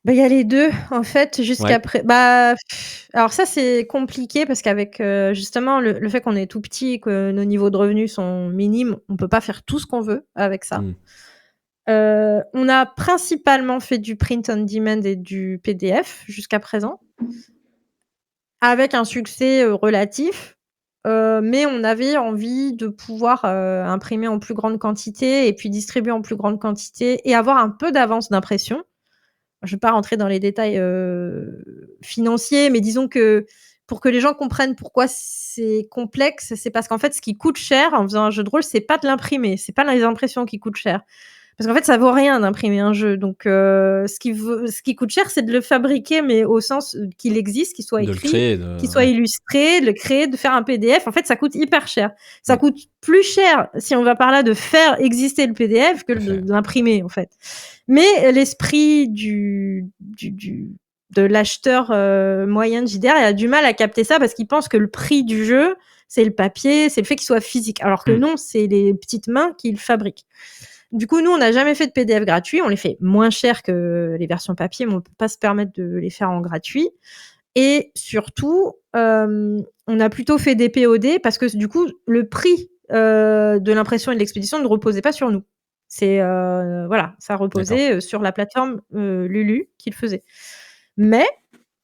Bah, il y a les 2 en fait, Ouais. bah, alors ça, c'est compliqué parce qu'avec, justement le fait qu'on est tout petit et que nos niveaux de revenus sont minimes, on peut pas faire tout ce qu'on veut avec ça. Mmh. On a principalement fait du print on demand et du PDF jusqu'à présent, avec un succès, relatif, mais on avait envie de pouvoir, imprimer en plus grande quantité et puis distribuer en plus grande quantité et avoir un peu d'avance d'impression. Je ne vais pas rentrer dans les détails, financiers, mais disons que pour que les gens comprennent pourquoi c'est complexe, c'est parce qu'en fait, ce qui coûte cher en faisant un jeu de rôle, c'est pas de l'imprimer, c'est pas les impressions qui coûtent cher. Parce qu'en fait, ça vaut rien d'imprimer un jeu, donc ce qui coûte cher, c'est de le fabriquer, mais au sens, qu'il existe, qu'il soit De le écrit, créer, qu'il soit ouais. illustré, de le créer, de faire un PDF. En fait, ça coûte hyper cher. Ça Mmh. coûte plus cher, si on va par là, de faire exister le PDF que Tout à fait. de l'imprimer, en fait. Mais l'esprit de l'acheteur, moyen de JDR, il a du mal à capter ça parce qu'il pense que le prix du jeu, c'est le papier, c'est le fait qu'il soit physique. Alors que non, c'est les petites mains qui le fabriquent. Du coup, nous, on n'a jamais fait de PDF gratuit. On les fait moins cher que les versions papier, mais on peut pas se permettre de les faire en gratuit. Et surtout, on a plutôt fait des POD parce que du coup, le prix, de l'impression et de l'expédition ne reposait pas sur nous. C'est, voilà, ça D'accord. reposait, sur la plateforme, Lulu qui le faisait. Mais,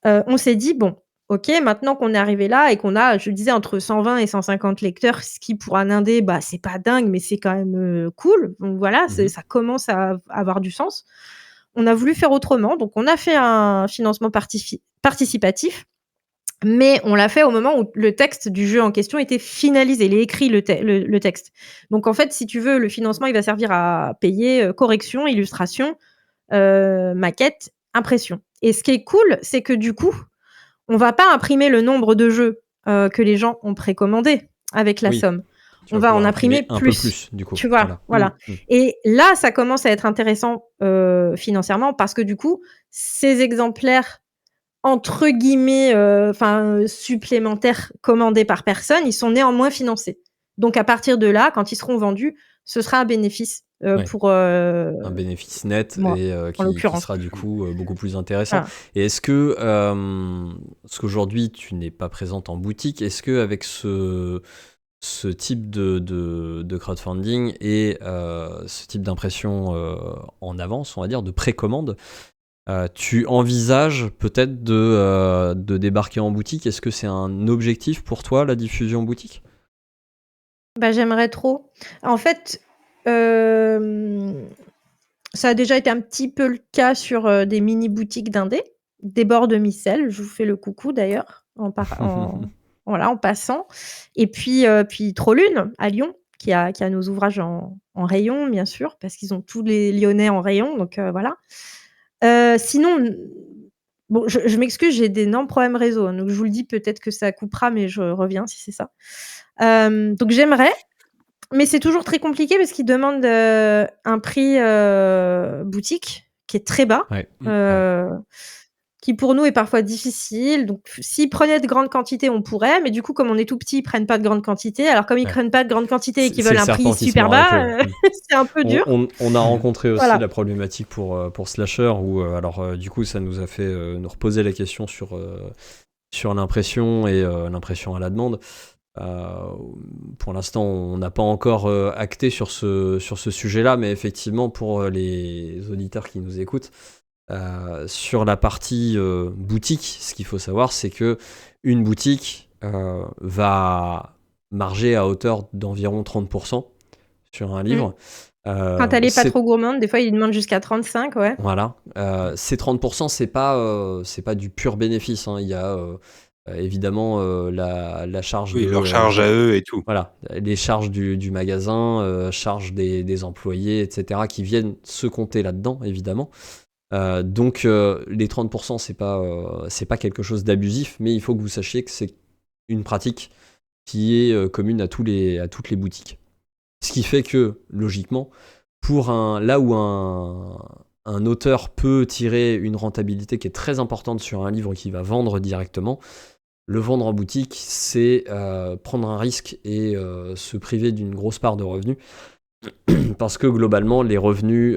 on s'est dit: «Bon, OK, maintenant qu'on est arrivé là et qu'on a», je disais, entre 120 et 150 lecteurs, ce qui pour un indé, bah, c'est pas dingue, mais c'est quand même, cool. Donc voilà, Mmh. ça commence à avoir du sens. On a voulu faire autrement, donc on a fait un financement participatif, mais on l'a fait au moment où le texte du jeu en question était finalisé. Il est écrit, le texte. Donc en fait, si tu veux, le financement, il va servir à payer, correction, illustration, maquette, impression. Et ce qui est cool, c'est que du coup, on va pas imprimer le nombre de jeux, que les gens ont précommandé avec la Oui. somme. Tu On vas va en pouvoir imprimer imprimer un peu plus. plus, du coup. Tu vois? Voilà. Voilà. Et là, ça commence à être intéressant, financièrement, parce que du coup, ces exemplaires entre guillemets, supplémentaires commandés par personne, ils sont néanmoins financés. Donc à partir de là, quand ils seront vendus, ce sera un bénéfice, Ouais. pour, Un bénéfice net moi, et en qui l'occurrence. sera du coup beaucoup plus intéressant. Voilà. Et est-ce que, parce qu'aujourd'hui tu n'es pas présente en boutique, est-ce qu'avec ce type de crowdfunding et ce type d'impression en avance, on va dire, de précommande, tu envisages peut-être de débarquer en boutique? Est-ce que c'est un objectif pour toi, la diffusion en boutique? Bah, j'aimerais trop. En fait, ça a déjà été un petit peu le cas sur, des mini boutiques d'indés, des bords de Micelle. Je vous fais le coucou d'ailleurs en passant. Et puis Trollune à Lyon qui a nos ouvrages en rayon, bien sûr, parce qu'ils ont tous les Lyonnais en rayon, donc voilà. Sinon, bon, je m'excuse, j'ai d'énormes problèmes réseau, hein, donc je vous le dis, peut-être que ça coupera, mais je reviens si c'est ça. Donc j'aimerais, mais c'est toujours très compliqué parce qu'ils demandent, un prix, boutique qui est très bas, Ouais. heu, qui pour nous est parfois difficile. Donc, s'ils prenaient de grandes quantités, on pourrait, mais du coup, comme on est tout petit, ils prennent pas de grandes quantités. Alors, comme ils Ouais. prennent pas de grandes quantités et qu'ils C'est veulent le un prix serpent qui se super mord la bas, queue. c'est un peu dur. On a rencontré aussi Voilà. la problématique pour Slasher où du coup ça nous a fait nous reposer la question sur l'impression et l'impression à la demande. Pour l'instant, on n'a pas encore acté sur ce sujet-là, mais effectivement, pour les auditeurs qui nous écoutent, sur la partie boutique, ce qu'il faut savoir, c'est que une boutique va marger à hauteur d'environ 30% sur un livre. Quand elle est pas trop gourmande, des fois, ils demandent jusqu'à 35, ouais. Voilà. Ces 30%, c'est pas du pur bénéfice, hein. Il y a évidemment la charge Oui, de leur charge à eux et tout. voilà, les charges du magasin, charges des employés, etc., qui viennent se compter là-dedans, évidemment. Donc les 30%, c'est pas quelque chose d'abusif, mais il faut que vous sachiez que c'est une pratique qui est commune à toutes les boutiques. Ce qui fait que, logiquement, là où un auteur peut tirer une rentabilité qui est très importante sur un livre qu'il va vendre directement, le vendre en boutique, c'est prendre un risque et se priver d'une grosse part de revenus. Parce que globalement, les revenus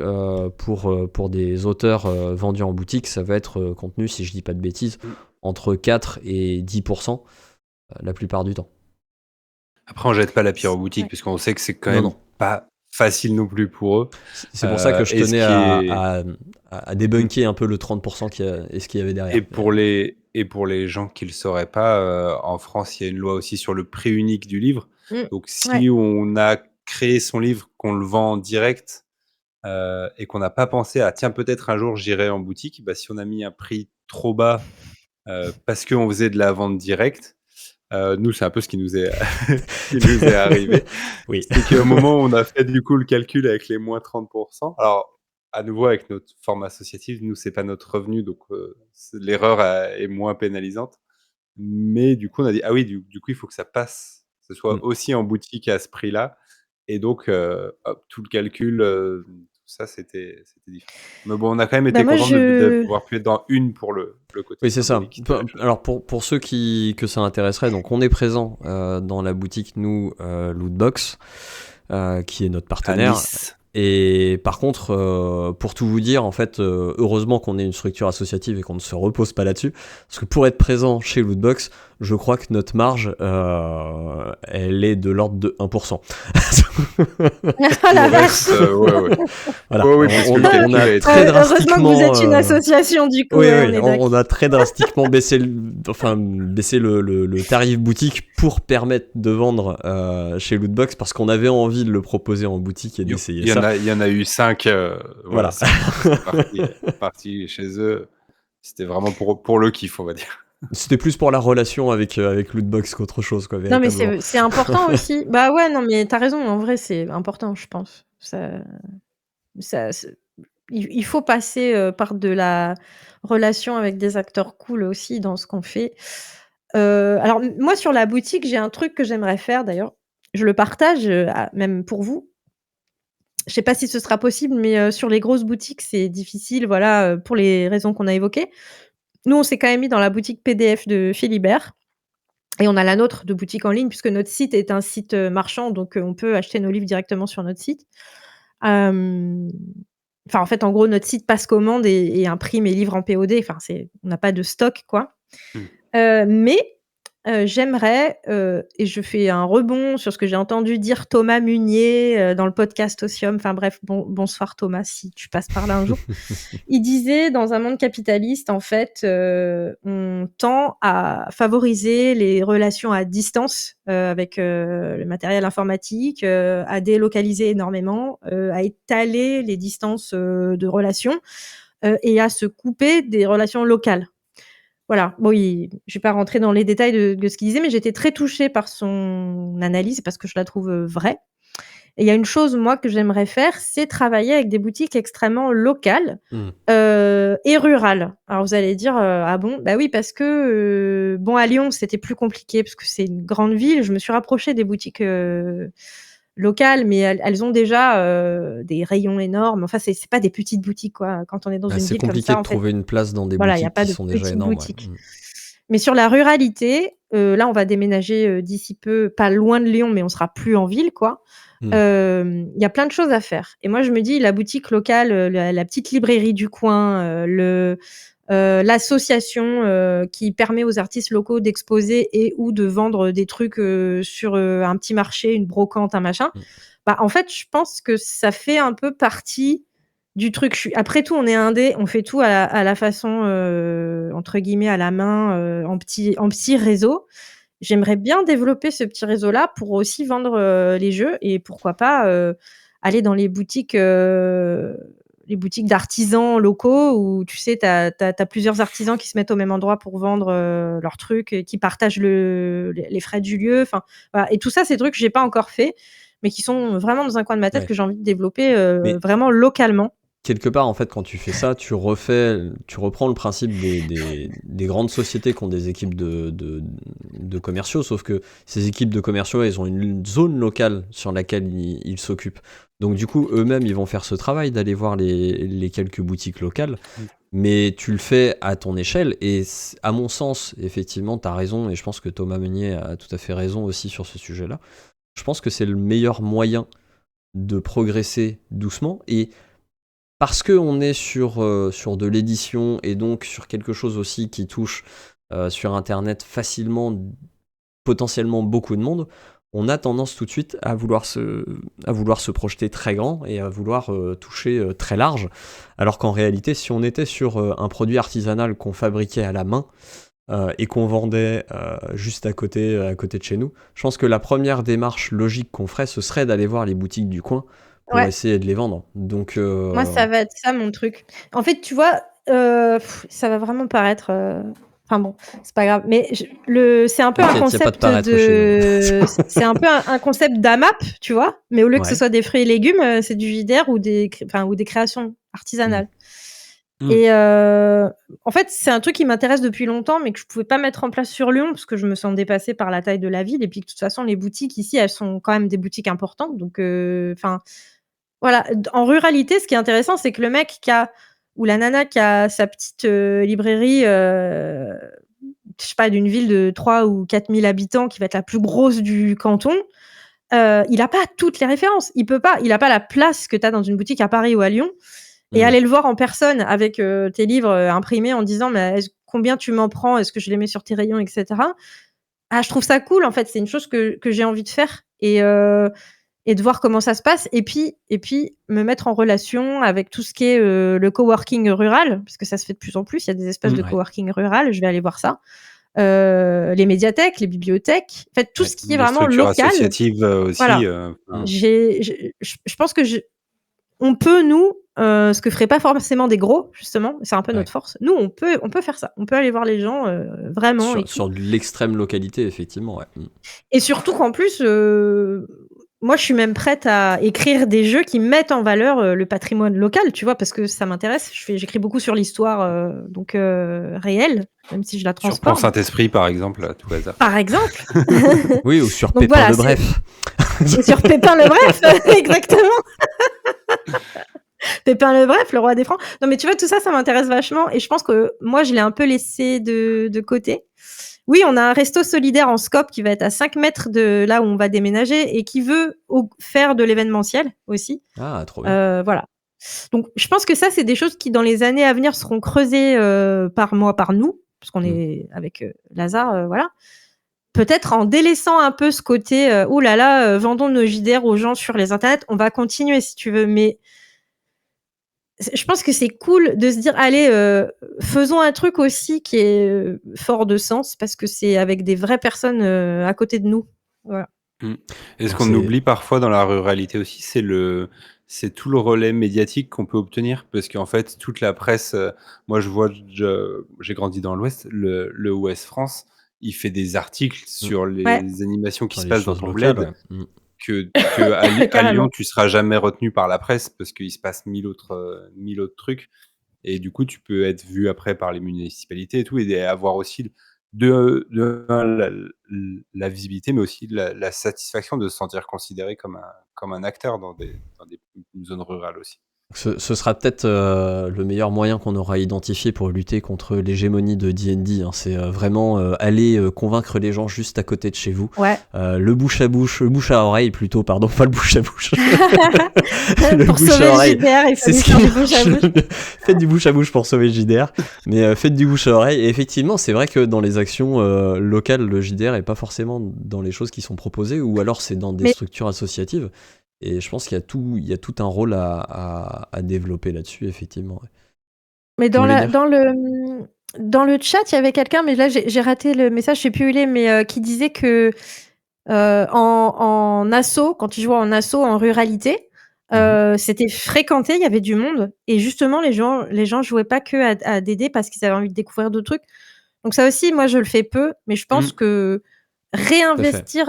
pour des auteurs vendus en boutique, ça va être contenu, si je dis pas de bêtises, entre 4 et 10% la plupart du temps. Après, on jette pas la pierre aux boutiques, Ouais. puisqu'on sait que c'est quand Non, même non. pas facile non plus pour eux. C'est pour ça que je et ce tenais qui est- à débunker un peu le 30% et ce qu'il y avait derrière. Et pour les gens qui le sauraient pas, en France, il y a une loi aussi sur le prix unique du livre. Donc, si Ouais. on a créé son livre, qu'on le vend en direct et qu'on n'a pas pensé à tiens, peut-être un jour j'irai en boutique, bah, si on a mis un prix trop bas parce qu'on faisait de la vente directe, nous, c'est un peu ce qui nous est, qui nous est arrivé. Oui. C'est qu'au moment où on a fait du coup le calcul avec les moins 30%, alors à nouveau avec notre forme associative, nous, c'est pas notre revenu, donc l'erreur est moins pénalisante. Mais du coup, on a dit, ah oui, du coup, il faut que ça passe, que ce soit aussi en boutique à ce prix-là. Et donc, hop, tout le calcul, tout ça, c'était différent. Mais bon, on a quand même été Bah, moi, content de pouvoir pu être dans une pour le côté Oui, c'est ça. symbolique de la chose. Alors, pour ceux que ça intéresserait, donc on est présent dans la boutique, nous, Lootbox, qui est notre À partenaire. Nice. Et par contre, pour tout vous dire, en fait, heureusement qu'on est une structure associative et qu'on ne se repose pas là-dessus. Parce que pour être présent chez Lootbox, je crois que notre marge, elle est de l'ordre de 1%. Ah la Le reste, vache. ouais. Voilà. Ouais, parce que On le a calcul est très Heureusement que drastiquement. vous êtes une association, du coup. Oui, ouais, oui, on est d'accord. on a très drastiquement baissé le tarif boutique pour permettre de vendre chez Lootbox parce qu'on avait envie de le proposer en boutique et d'essayer ça. Il y en a eu 5. Voilà. Parti chez eux. C'était vraiment pour le kiff, on va dire. C'était plus pour la relation avec Lootbox qu'autre chose, quoi. Non, mais Véritablement. c'est important aussi. Bah ouais, non, mais t'as raison. En vrai, c'est important, je pense. Il faut passer par de la relation avec des acteurs cool aussi dans ce qu'on fait. Alors, moi, sur la boutique, j'ai un truc que j'aimerais faire d'ailleurs. Je le partage même pour vous. Je sais pas si ce sera possible, mais sur les grosses boutiques, c'est difficile, voilà, pour les raisons qu'on a évoquées. Nous, on s'est quand même mis dans la boutique PDF de Philibert et on a la nôtre de boutique en ligne puisque notre site est un site marchand, donc on peut acheter nos livres directement sur notre site. Enfin, en fait, en gros, notre site passe commande et imprime et livre en POD. Enfin, on n'a pas de stock, quoi. Mais j'aimerais, et je fais un rebond sur ce que j'ai entendu dire Thomas Munier dans le podcast Ossium. Enfin bref, bonsoir Thomas, si tu passes par là un jour. Il disait, dans un monde capitaliste, en fait, on tend à favoriser les relations à distance avec le matériel informatique, à délocaliser énormément, à étaler les distances de relations et à se couper des relations locales. Voilà. Bon, je vais pas rentrer dans les détails de ce qu'il disait, mais j'étais très touchée par son analyse parce que je la trouve vraie. Et il y a une chose, moi, que j'aimerais faire, c'est travailler avec des boutiques extrêmement locales et rurales. Alors, vous allez dire, ah bon? Bah oui, parce que, bon, à Lyon, c'était plus compliqué parce que c'est une grande ville. Je me suis rapprochée des boutiques locales, mais elles ont déjà des rayons énormes. Enfin, c'est pas des petites boutiques, quoi. Quand on est dans Ah, une c'est ville comme compliqué ça, de en fait, trouver une place dans des voilà, il y a boutiques pas qui de sont déjà petites énormes, ouais. boutiques. Mais sur la ruralité, là, on va déménager d'ici peu, pas loin de Lyon, mais on sera plus en ville, quoi. Mmh. Il y a plein de choses à faire. Et moi, je me dis, la boutique locale, la petite librairie du coin, l'association qui permet aux artistes locaux d'exposer et ou de vendre des trucs sur un petit marché, une brocante, un machin. Mmh. Bah, en fait, je pense que ça fait un peu partie du truc. Après tout, on est indé, on fait tout à la façon entre guillemets à la main, en petit réseau. J'aimerais bien développer ce petit réseau-là pour aussi vendre les jeux et pourquoi pas aller dans les boutiques d'artisans locaux où tu sais, tu as plusieurs artisans qui se mettent au même endroit pour vendre leurs trucs et qui partagent les frais du lieu. Enfin, voilà. Et tout ça, c'est des trucs que j'ai pas encore fait, mais qui sont vraiment dans un coin de ma tête Ouais. que j'ai envie de développer Mais vraiment localement. quelque part, en fait, quand tu fais ça, tu reprends le principe des grandes sociétés qui ont des équipes de commerciaux, sauf que ces équipes de commerciaux, elles ont une zone locale sur laquelle ils s'occupent. Donc du coup, eux-mêmes, ils vont faire ce travail d'aller voir les quelques boutiques locales, mais tu le fais à ton échelle, et à mon sens, effectivement, tu as raison, et je pense que Thomas Meunier a tout à fait raison aussi sur ce sujet-là. Je pense que c'est le meilleur moyen de progresser doucement, et parce qu'on est sur de l'édition et donc sur quelque chose aussi qui touche sur Internet facilement, potentiellement beaucoup de monde, on a tendance tout de suite à vouloir se projeter très grand et à vouloir toucher très large, alors qu'en réalité, si on était sur un produit artisanal qu'on fabriquait à la main et qu'on vendait juste à côté de chez nous, je pense que la première démarche logique qu'on ferait, ce serait d'aller voir les boutiques du coin pour Ouais. essayer de les vendre. Donc, Moi, ça va être ça mon truc. En fait, tu vois, ça va vraiment paraître. Enfin bon, c'est pas grave. Mais c'est un peu un t'inquiète, y a pas de concept paraître chez nous. c'est un peu un concept d'AMAP, tu vois. Mais au lieu que ce Ouais. soit des fruits et légumes, c'est du JDR ou des créations artisanales. Mmh. Et en fait, c'est un truc qui m'intéresse depuis longtemps, mais que je pouvais pas mettre en place sur Lyon parce que je me sens dépassée par la taille de la ville. Et puis, de toute façon, les boutiques ici, elles sont quand même des boutiques importantes. Donc, enfin. Voilà, en ruralité, ce qui est intéressant, c'est que le mec ou la nana qui a sa petite librairie, je sais pas, d'une ville de 3 ou 4 000 habitants, qui va être la plus grosse du canton, il a pas toutes les références. Il a pas la place que tu as dans une boutique à Paris ou à Lyon. Et aller le voir en personne avec tes livres imprimés en disant mais combien tu m'en prends, est-ce que je les mets sur tes rayons, etc. Ah, je trouve ça cool, en fait. C'est une chose que j'ai envie de faire. Et de voir comment ça se passe et puis me mettre en relation avec tout ce qui est le coworking rural, parce que ça se fait de plus en plus, il y a des espaces de Ouais. coworking rural, je vais aller voir ça. Les médiathèques, les bibliothèques, en fait tout ce qui est Les vraiment structures local. associatives aussi. Voilà. Enfin, Je pense que on peut, nous, ce que feraient pas forcément des gros, justement, c'est un peu Ouais. notre force. Nous, on peut faire ça. On peut aller voir les gens vraiment et tout. Sur de l'extrême localité, effectivement, ouais. Et surtout qu'en plus, moi, je suis même prête à écrire des jeux qui mettent en valeur le patrimoine local, tu vois, parce que ça m'intéresse. J'écris beaucoup sur l'histoire donc réelle, même si je la sur Pont transforme. Saint-Esprit, par exemple, à tout hasard. Par exemple. Oui, ou sur Donc Pépin voilà, le Bref. Et sur Pépin le Bref, exactement. Pépin le Bref, le roi des francs. Non, mais tu vois, tout ça, ça m'intéresse vachement. Et je pense que moi, je l'ai un peu laissé de côté. Oui, on a un resto solidaire en Scope qui va être à 5 mètres de là où on va déménager et qui veut faire de l'événementiel aussi. Ah, trop bien. Voilà. Donc, je pense que ça, c'est des choses qui, dans les années à venir, seront creusées par nous, parce qu'on est avec Lazare, voilà. Peut-être en délaissant un peu ce côté, oh là là, vendons nos JDR aux gens sur les internets. On va continuer si tu veux, mais je pense que c'est cool de se dire allez, faisons un truc aussi qui est fort de sens parce que c'est avec des vraies personnes à côté de nous. Voilà. Et ce qu'on oublie parfois dans la ruralité aussi, c'est tout le relais médiatique qu'on peut obtenir. Parce qu'en fait, toute la presse, moi j'ai grandi dans l'Ouest, le Ouest France, il fait des articles sur les animations qui Sur se les passent dans choses ton locales, bled. ouais. Que à Carrément. Lyon, tu seras jamais retenu par la presse parce qu'il se passe 1000 autres trucs. Et du coup, tu peux être vu après par les municipalités et tout, et avoir aussi de la visibilité, mais aussi la satisfaction de se sentir considéré comme un acteur dans des zones rurales aussi. Ce sera peut-être le meilleur moyen qu'on aura identifié pour lutter contre l'hégémonie de D&D. Hein. C'est vraiment aller convaincre les gens juste à côté de chez vous. Ouais. Le bouche à oreille plutôt, pardon, pas le bouche à bouche. Le Pour bouche à sauver le oreille. JDR, il C'est fallait ce qui faire du bouche à bouche. Faites du bouche à bouche pour sauver le JDR, mais faites du bouche à oreille. Et effectivement, c'est vrai que dans les actions locales, le JDR est pas forcément dans les choses qui sont proposées, ou alors c'est dans des Mais- structures associatives. Et je pense qu'il y a tout un rôle à développer là-dessus, effectivement. Ouais. Mais Tu voulais dire dans le chat, il y avait quelqu'un, mais là j'ai raté le message, je sais plus où il est, mais qui disait que en asso, quand tu jouais en asso en ruralité, c'était fréquenté, il y avait du monde, et justement les gens jouaient pas que à DD parce qu'ils avaient envie de découvrir d'autres trucs. Donc ça aussi, moi je le fais peu, mais je pense que réinvestir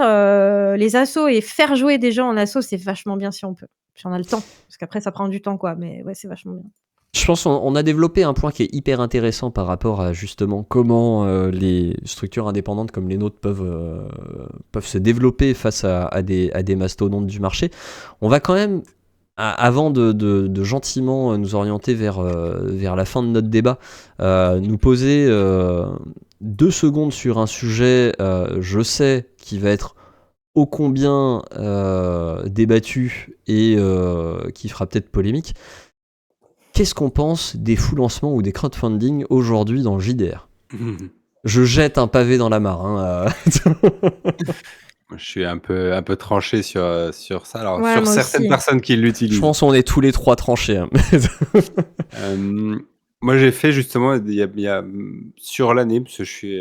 les assos et faire jouer des gens en asso, c'est vachement bien si on peut. Si on a le temps, parce qu'après ça prend du temps quoi, mais ouais, c'est vachement bien. Je pense qu'on a développé un point qui est hyper intéressant par rapport à justement comment les structures indépendantes comme les nôtres peuvent se développer face à des mastodontes du marché. On va quand même, avant de gentiment nous orienter vers la fin de notre débat, nous poser 2 secondes sur un sujet, je sais, qui va être ô combien débattu et qui fera peut-être polémique. Qu'est-ce qu'on pense des full lancements ou des crowdfunding aujourd'hui dans le JDR ? Je jette un pavé dans la mare. Hein. Je suis un peu tranché sur ça. Alors, Ouais, sur moi certaines aussi. personnes qui l'utilisent. Je pense qu'on est tous les trois tranchés. Hein. Moi, j'ai fait justement, il y a sur l'année, parce que je suis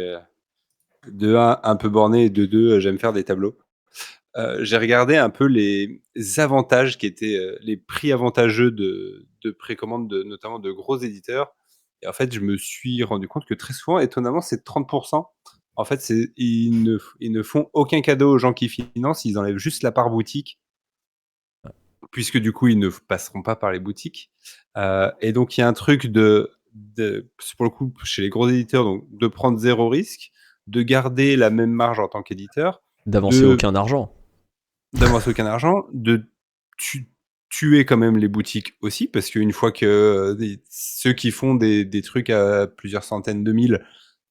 de 1 un peu borné et de 2 j'aime faire des tableaux. J'ai regardé un peu les avantages qui étaient les prix avantageux de précommande, notamment de gros éditeurs. Et en fait, je me suis rendu compte que très souvent, étonnamment, c'est 30%. En fait, ils ne font aucun cadeau aux gens qui financent, ils enlèvent juste la part boutique, puisque du coup, ils ne passeront pas par les boutiques. Et donc, il y a un truc c'est pour le coup, chez les gros éditeurs, donc, de prendre 0 risque, de garder la même marge en tant qu'éditeur, D'avancer aucun argent. d'avancer aucun argent, de tuer quand même les boutiques aussi, parce qu'une fois que ceux qui font des trucs à plusieurs centaines de mille,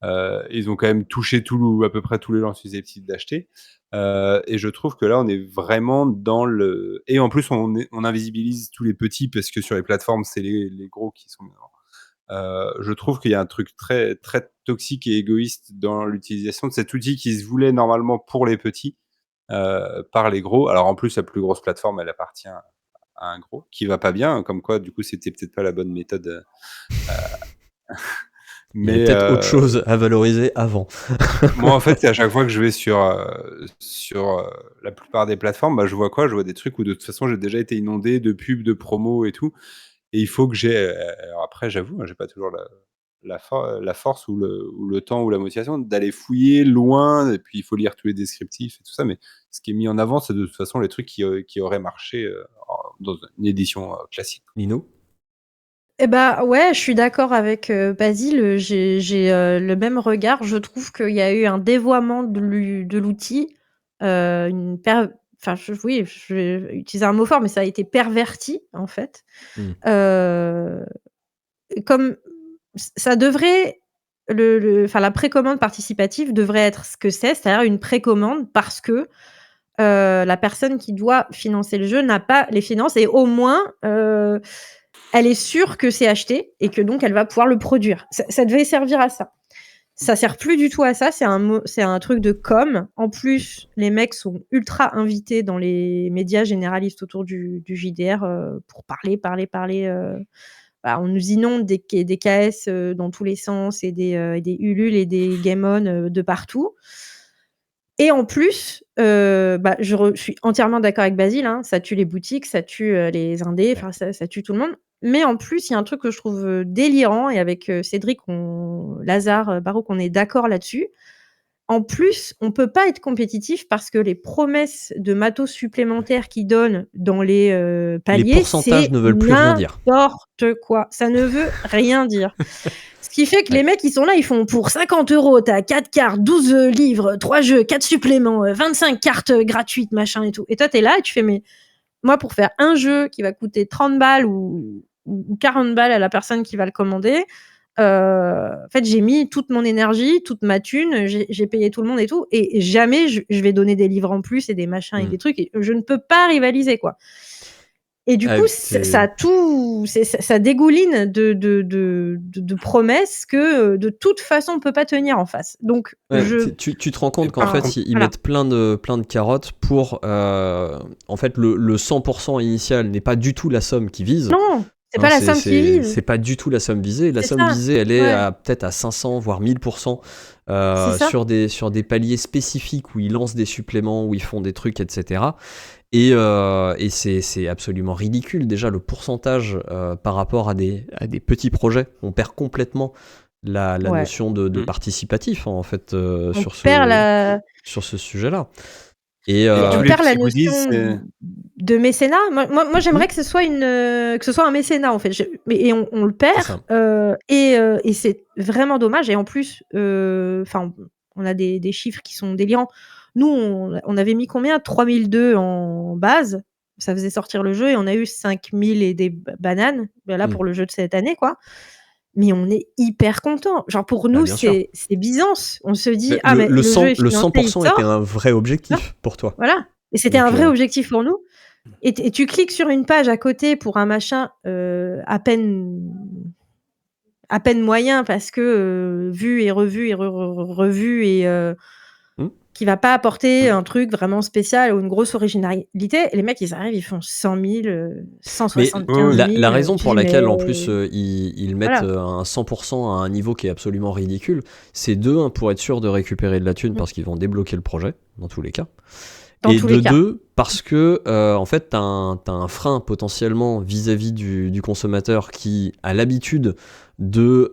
ils ont quand même touché à peu près tous les gens susceptibles d'acheter. Et je trouve que là, on est vraiment dans le... Et en plus, on invisibilise tous les petits, parce que sur les plateformes, c'est les gros qui sont... je trouve qu'il y a un truc très, très toxique et égoïste dans l'utilisation de cet outil qui se voulait normalement pour les petits, par les gros. Alors en plus, la plus grosse plateforme, elle appartient à un gros qui va pas bien, comme quoi du coup c'était peut-être pas la bonne méthode. Il y a peut-être autre chose à valoriser avant. Moi en fait, c'est à chaque fois que je vais sur la plupart des plateformes, bah, je vois quoi ? Je vois des trucs où de toute façon j'ai déjà été inondé de pubs, de promos et tout. Et il faut que j'ai... alors après, j'avoue, j'ai pas toujours la force ou le temps ou la motivation d'aller fouiller loin, et puis il faut lire tous les descriptifs et tout ça, mais ce qui est mis en avant, c'est de toute façon les trucs qui auraient marché dans une édition classique. Nino ? Eh bah ouais, je suis d'accord avec Basile. J'ai le même regard. Je trouve qu'il y a eu un dévoiement de l'outil, enfin, oui, je vais utiliser un mot fort, mais ça a été perverti en fait. Comme ça devrait, enfin, la précommande participative devrait être ce que c'est-à-dire une précommande parce que la personne qui doit financer le jeu n'a pas les finances et au moins elle est sûre que c'est acheté et que donc elle va pouvoir le produire. Ça devait servir à ça. Ça sert plus du tout à ça, c'est un truc de com. En plus, les mecs sont ultra invités dans les médias généralistes autour du JDR pour parler. On nous inonde des KS dans tous les sens et des Ulule et des Game On de partout. Et en plus, je suis entièrement d'accord avec Basile, hein, ça tue les boutiques, ça tue les indés, enfin ça tue tout le monde. Mais en plus, il y a un truc que je trouve délirant, et avec Cédric, Lazare, Barouk, on est d'accord là-dessus. En plus, on peut pas être compétitif parce que les promesses de matos supplémentaires qu'ils donnent dans les paliers, Les pourcentages c'est ne veulent plus rien dire. n'importe quoi. Ça ne veut rien dire. Ce qui fait que Ouais. les mecs, ils sont là, ils font pour 50 €, t'as 4 cartes, 12 livres, 3 jeux, 4 suppléments, 25 cartes gratuites, machin et tout. Et toi, t'es là et tu fais, mais moi, pour faire un jeu qui va coûter 30 balles ou 40 balles à la personne qui va le commander, en fait, j'ai mis toute mon énergie, toute ma thune, j'ai payé tout le monde et tout, et jamais je vais donner des livres en plus et des machins et Mm. des trucs. Et je ne peux pas rivaliser, quoi. Et du coup, ça dégouline de promesses que de toute façon on ne peut pas tenir en face. Donc, Ouais, tu te rends compte qu'en fait, ils voilà. mettent plein de carottes pour. En fait, le 100% initial n'est pas du tout la somme qu'ils visent. Non, c'est pas la somme qui vise. C'est pas du tout la somme visée. La C'est somme ça, visée, elle est ouais. peut-être à 500, voire 1000%, C'est ça. sur des paliers spécifiques où ils lancent des suppléments, où ils font des trucs, etc. Et c'est absolument ridicule. Déjà, le pourcentage par rapport à des petits projets, on perd complètement la Ouais. notion de participatif, en fait, On sur perd ce sujet-là. Et on tous les perd la petits goodies, notion de mécénat. Moi j'aimerais que ce soit un mécénat, en fait. Et on le C'est perd, ça. et c'est vraiment dommage. Et en plus, on a des chiffres qui sont délirants. Nous, on avait mis combien? 3002 en base. Ça faisait sortir le jeu, et on a eu 5000 et des bananes, là, pour le jeu de cette année, quoi. Mais on est hyper content. Genre, pour nous, bien sûr. c'est Byzance. On se dit, Mais mais le jeu est le financé, il 100% était sort. un vrai objectif pour toi. Voilà. Et c'était Donc, un vrai objectif pour nous. Et tu cliques sur une page à côté pour un machin à peine moyen, parce que vu et revu et revu, et qui va pas apporter un truc vraiment spécial ou une grosse originalité. Et les mecs, ils arrivent, ils font 100 000, Mais 175 000. la raison Tu pour dis, laquelle, mais en plus, ils mettent un 100% à un niveau qui est absolument ridicule, c'est pour être sûr de récupérer de la thune, parce qu'ils vont débloquer le projet, dans tous les cas. Dans Et tous les cas. deux, parce que en fait, t'as un frein potentiellement vis-à-vis du consommateur qui a l'habitude de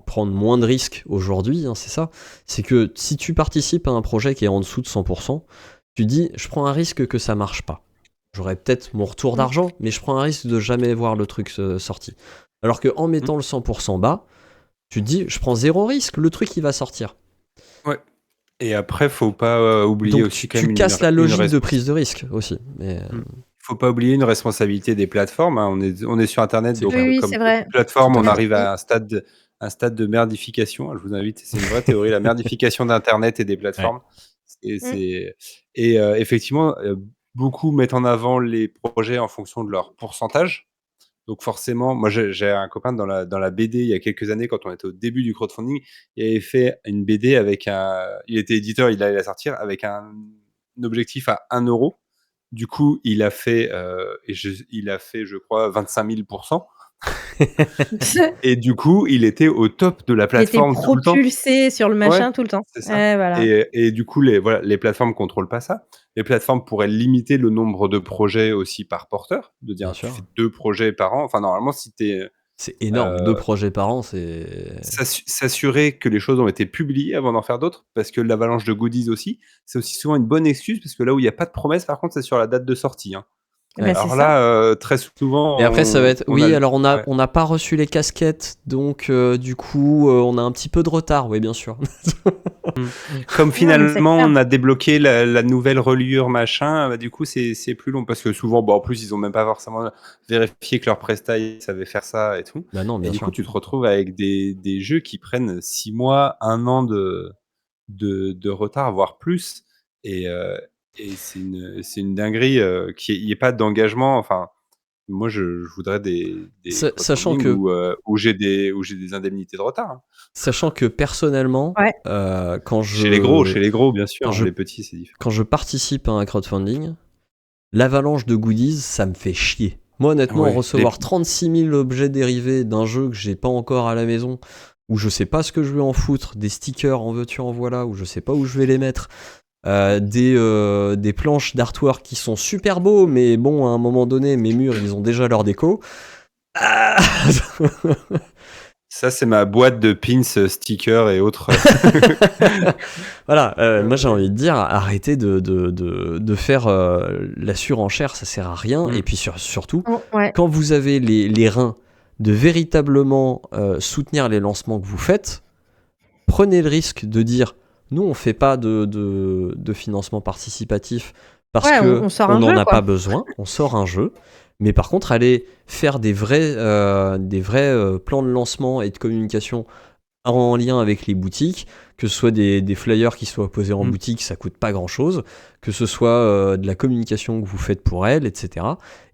prendre moins de risques aujourd'hui, hein, c'est ça. C'est que si tu participes à un projet qui est en dessous de 100%, tu dis, je prends un risque que ça marche pas. J'aurai peut-être mon retour d'argent, mais je prends un risque de jamais voir le truc sorti. Alors qu'en mettant le 100% bas, tu te dis, je prends zéro risque, le truc il va sortir. Ouais. Et après, faut pas oublier Donc aussi tu casses la logique de prise de risque aussi. Mais faut pas oublier une responsabilité des plateformes, hein. On est sur Internet, C'est donc clair. Oui, comme c'est vrai. toute plateforme, Tout à on fait. arrive à un stade de merdification. Je vous invite, c'est une vraie théorie, la merdification d'Internet et des plateformes. Et effectivement, beaucoup mettent en avant les projets en fonction de leur pourcentage. Donc forcément, moi j'ai un copain dans la BD il y a quelques années, quand on était au début du crowdfunding, il avait fait une BD il était éditeur, il allait la sortir avec un objectif à 1 €. Du coup, il a fait, je crois, 25 000%. Et du coup, il était au top de la Il était plateforme tout le temps. propulsé sur le machin tout le temps. C'est ça. Ouais, voilà. Et du coup, les plateformes contrôlent pas ça. Les plateformes pourraient limiter le nombre de projets aussi par porteur, de dire Bien tu sûr. fais 2 projets par an. Enfin, normalement, si t'es c'est énorme, 2 projets par an, c'est... s'assurer que les choses ont été publiées avant d'en faire d'autres, parce que l'avalanche de goodies aussi, c'est aussi souvent une bonne excuse, parce que là où il n'y a pas de promesse, par contre, c'est sur la date de sortie, hein. Bah, c'est Alors ça. là, très souvent, Et après, ça va être... Oui, alors on ouais. n'a pas reçu les casquettes, donc du coup, on a un petit peu de retard, oui, bien sûr. Comme finalement, clair. on a débloqué la nouvelle reliure, machin, bah, du coup, c'est plus long, parce que souvent, en plus, ils ont même pas forcément vérifié que leur presta, ils savaient faire ça et tout. Bah non, bien Et du sûr. coup, tu te retrouves avec des jeux qui prennent 6 mois, 1 an de retard, voire plus. Et c'est une dinguerie, qu'il n'y ait pas d'engagement. Enfin, moi, je voudrais des Sachant crowdfunding que... où j'ai des indemnités de retard, hein. Sachant que personnellement, Ouais. quand je... Chez les gros, bien sûr. Les petits, c'est différent. Quand je participe à un crowdfunding, l'avalanche de goodies, ça me fait chier. Moi, honnêtement, Ouais, recevoir 36 000 objets dérivés d'un jeu que j'ai pas encore à la maison, où je sais pas ce que je vais en foutre, des stickers en veux-tu en voilà, où je sais pas où je vais les mettre, des planches d'artwork qui sont super beaux, mais bon, à un moment donné, mes murs, ils ont déjà leur déco. Ah Ça, c'est ma boîte de pins, stickers et autres. Voilà, moi j'ai envie de dire, arrêtez de faire la surenchère, ça sert à rien. Et puis surtout, Ouais. quand vous avez les reins de véritablement soutenir les lancements que vous faites, prenez le risque de dire nous on fait pas de financement participatif parce Ouais, que on sort on un n'en jeu, a quoi. pas besoin, on sort un jeu, mais par contre allez faire des vrais plans de lancement et de communication en lien avec les boutiques, que ce soit des flyers qui soient posés en boutique, ça coûte pas grand chose, que ce soit de la communication que vous faites pour elles, etc.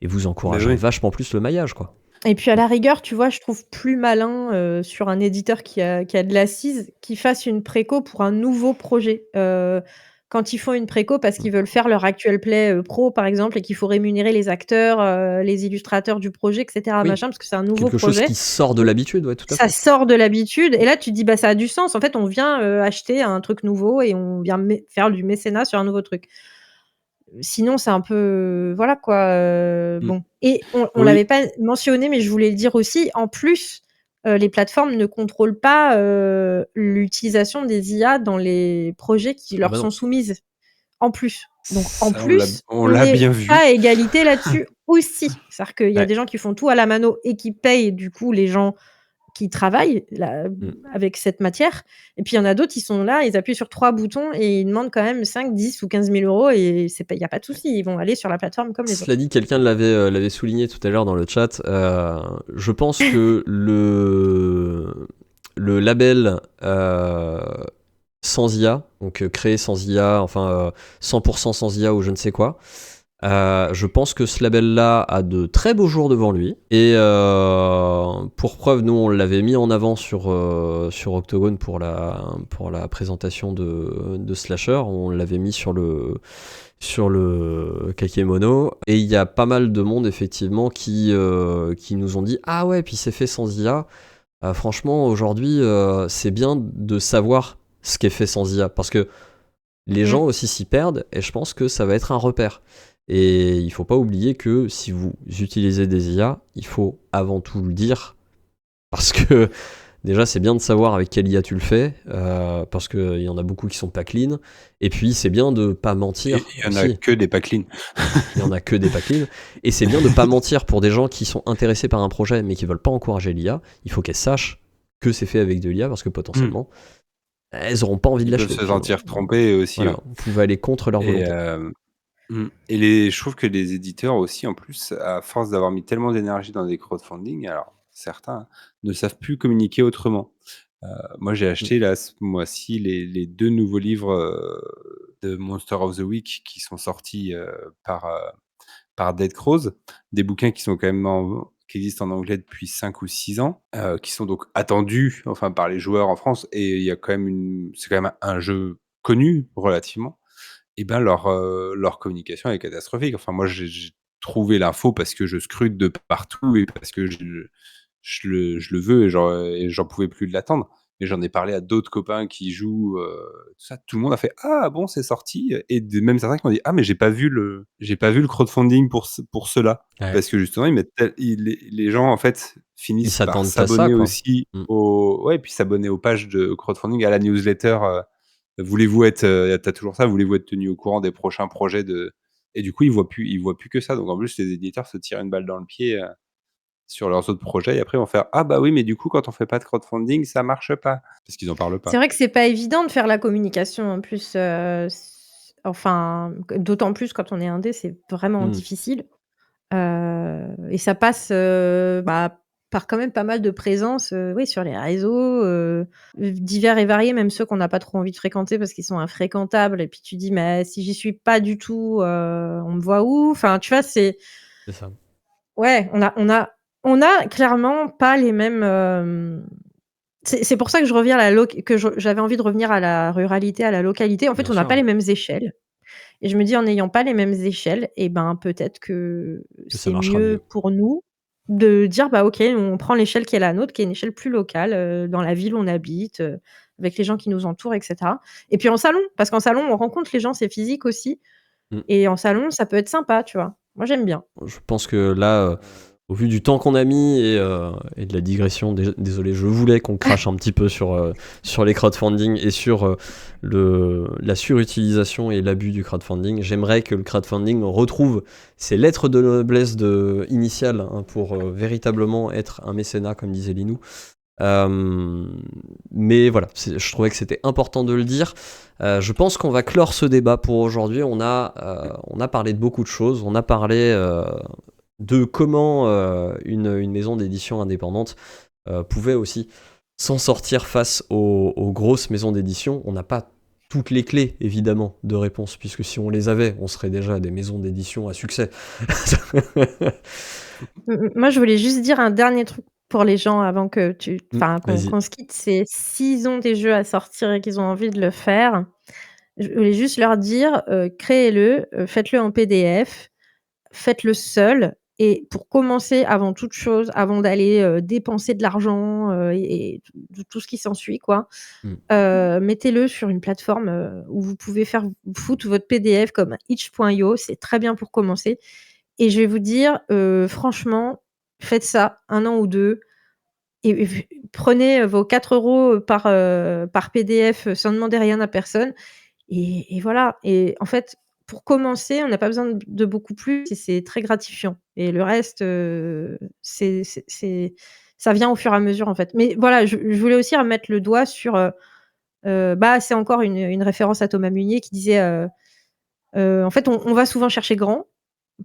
Et vous encouragerez vachement plus le maillage, quoi. Et puis à la rigueur, tu vois, je trouve plus malin sur un éditeur qui a de l'assise, qui fasse une préco pour un nouveau projet. Quand ils font une préco parce qu'ils veulent faire leur actual play pro, par exemple, et qu'il faut rémunérer les acteurs, les illustrateurs du projet, etc., Oui, machin, parce que c'est un nouveau quelque chose projet. qui sort de l'habitude, ouais, tout à Ça fait. sort de l'habitude et là tu te dis: «Bah, ça a du sens. En fait, on vient, acheter un truc nouveau et on vient faire du mécénat sur un nouveau truc». Sinon, c'est un peu, voilà quoi, bon et on Oui, l'avait pas mentionné, mais je voulais le dire aussi, en plus, les plateformes ne contrôlent pas, l'utilisation des IA dans les projets qui Ah leur bah non. sont soumises, en plus. Donc en ça plus, on on l'a n'est bien pas vu. à égalité là-dessus aussi. C'est-à-dire qu'il y a Ouais. des gens qui font tout à la mano et qui payent du coup les gens qui travaillent là, avec cette matière et puis il y en a d'autres, ils sont là, ils appuient sur 3 boutons et ils demandent quand même 5, 10 ou 15 000 € et c'est pas il y a pas de souci, ils vont aller sur la plateforme comme les Cela autres. dit, quelqu'un l'avait souligné tout à l'heure dans le chat. Je pense que le label sans IA, donc créé sans IA, enfin 100% sans IA ou je ne sais quoi, je pense que ce label-là a de très beaux jours devant lui. Et pour preuve, nous, on l'avait mis en avant sur Octogone pour la présentation de Slasher. On l'avait mis sur le Kakemono. Et il y a pas mal de monde, effectivement, qui nous ont dit « Ah ouais, puis c'est fait sans IA. Franchement, aujourd'hui, c'est bien de savoir ce qui est fait sans IA. » Parce que les gens aussi s'y perdent et je pense que ça va être un repère. Et il faut pas oublier que si vous utilisez des IA, il faut avant tout le dire parce que déjà c'est bien de savoir avec quelle IA tu le fais parce qu'il y en a beaucoup qui sont pas clean et puis c'est bien de pas mentir Il y en a aussi. que des pas clean. Il y en a que des pas clean et c'est bien de pas mentir pour des gens qui sont intéressés par un projet mais qui veulent pas encourager l'IA. Il faut qu'elles sachent que c'est fait avec de l'IA parce que potentiellement elles auront pas envie de Ils peuvent l'acheter. se sentir trompés aussi. Voilà, vous pouvez aller contre leur Et, volonté. je trouve que les éditeurs aussi, en plus, à force d'avoir mis tellement d'énergie dans des crowdfunding, alors certains ne savent plus communiquer autrement. Moi, j'ai acheté là ce mois-ci les 2 nouveaux livres de Monster of the Week qui sont sortis par Dead Crows, des bouquins qui sont quand même qui existent en anglais depuis 5 ou 6 ans, qui sont donc attendus, enfin par les joueurs en France, et il y a quand même c'est quand même un jeu connu relativement. Et ben leur communication est catastrophique. Enfin moi j'ai trouvé l'info parce que je scrute de partout et parce que je le veux et j'en pouvais plus de l'attendre. Mais j'en ai parlé à d'autres copains qui jouent, tout ça. Tout le monde a fait: «Ah bon, c'est sorti?» et même certains qui m'ont dit: «Ah mais j'ai pas vu le crowdfunding pour cela». Ouais. Parce que justement ils mettent les gens en fait Ils finissent par s'attendent à ça, s'abonner quoi. aussi puis s'abonner aux pages de crowdfunding, à la newsletter, voulez-vous être, tu toujours ça, voulez-vous être tenu au courant des prochains projets et du coup, ils voient plus que ça. Donc en plus, les éditeurs se tirent une balle dans le pied, sur leurs autres projets et après ils vont faire: «Ah bah oui, mais du coup, quand on fait pas de crowdfunding, ça marche pas». Parce qu'ils en parlent C'est pas. vrai que c'est pas évident de faire la communication en plus, enfin, d'autant plus quand on est indé, c'est vraiment difficile. Et ça passe, bah, par quand même pas mal de présence, oui, sur les réseaux, divers et variés, même ceux qu'on n'a pas trop envie de fréquenter parce qu'ils sont infréquentables et puis tu dis: «Mais si j'y suis pas du tout, on me voit où?» Enfin, tu vois, c'est C'est ça. ouais, on a clairement pas les mêmes, c'est pour ça que je reviens à la j'avais envie de revenir à la ruralité, à la localité. En fait, Bien on n'a sûr, pas ouais. les mêmes échelles et je me dis en n'ayant pas les mêmes échelles et ben, peut-être que Que ça c'est marchera mieux mieux. pour nous de dire: «Bah, OK, on prend l'échelle qui est la nôtre, qui est une échelle plus locale, dans la ville où on habite, avec les gens qui nous entourent et cetera» et puis en salon, parce qu'en salon, on rencontre les gens, c'est physique aussi Mmh. et en salon, ça peut être sympa, tu vois? Moi, j'aime bien. Je pense que là, au vu du temps qu'on a mis et de la digression, désolé, je voulais qu'on crache un petit peu sur les crowdfunding et sur la surutilisation et l'abus du crowdfunding. J'aimerais que le crowdfunding retrouve ses lettres de noblesse initiales pour véritablement être un mécénat, comme disait Linou. Mais voilà, je trouvais que c'était important de le dire. Je pense qu'on va clore ce débat pour aujourd'hui. On a parlé de beaucoup de choses. On a parlé de comment une maison d'édition indépendante pouvait aussi s'en sortir face aux grosses maisons d'édition. On n'a pas toutes les clés, évidemment, de réponse, puisque si on les avait, on serait déjà des maisons d'édition à succès. Moi, je voulais juste dire un dernier truc pour les gens avant que Vas-y. qu'on se quitte, c'est s'ils ont des jeux à sortir et qu'ils ont envie de le faire, je voulais juste leur dire, créez-le, faites-le en PDF, faites-le seul et pour commencer, avant toute chose, avant d'aller, dépenser de l'argent, et tout ce qui s'ensuit quoi, mettez-le sur une plateforme, où vous pouvez foutre votre PDF comme itch.io, c'est très bien pour commencer et je vais vous dire, franchement, faites ça 1 an ou 2 et prenez, vos 4 € par PDF, sans demander rien à personne et voilà et en fait, pour commencer, on n'a pas besoin de beaucoup plus et c'est très gratifiant et le reste, ça vient au fur et à mesure, en fait. Mais voilà, je voulais aussi remettre le doigt sur, c'est encore une référence à Thomas Munier qui disait, en fait, on va souvent chercher grand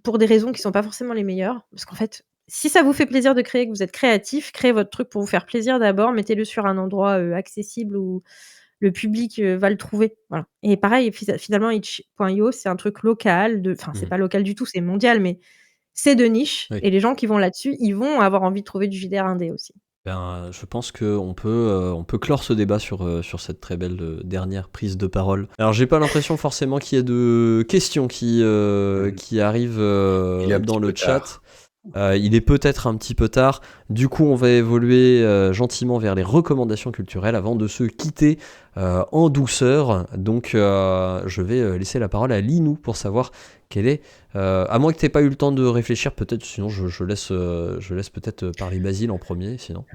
pour des raisons qui sont pas forcément les meilleures. Parce qu'en fait, si ça vous fait plaisir de créer, que vous êtes créatif, créez votre truc pour vous faire plaisir d'abord, mettez-le sur un endroit, accessible où le public, va le trouver, voilà et pareil, finalement itch.io, c'est un truc local c'est pas local du tout, c'est mondial, mais c'est de niche Oui. et les gens qui vont là-dessus, ils vont avoir envie de trouver du JDR indé aussi. Je pense qu'on peut clore ce débat sur cette très belle dernière prise de parole. Alors, j'ai pas l'impression forcément qu'il y ait de questions qui arrivent Il est un dans petit le peu chat. tard. Il est peut-être un petit peu tard. Du coup, on va évoluer gentiment vers les recommandations culturelles avant de se quitter en douceur. Donc, je vais laisser la parole à Linou pour savoir quelle est. À moins que tu n'aies pas eu le temps de réfléchir, peut-être. Sinon, je laisse peut-être parler Basile en premier. Sinon.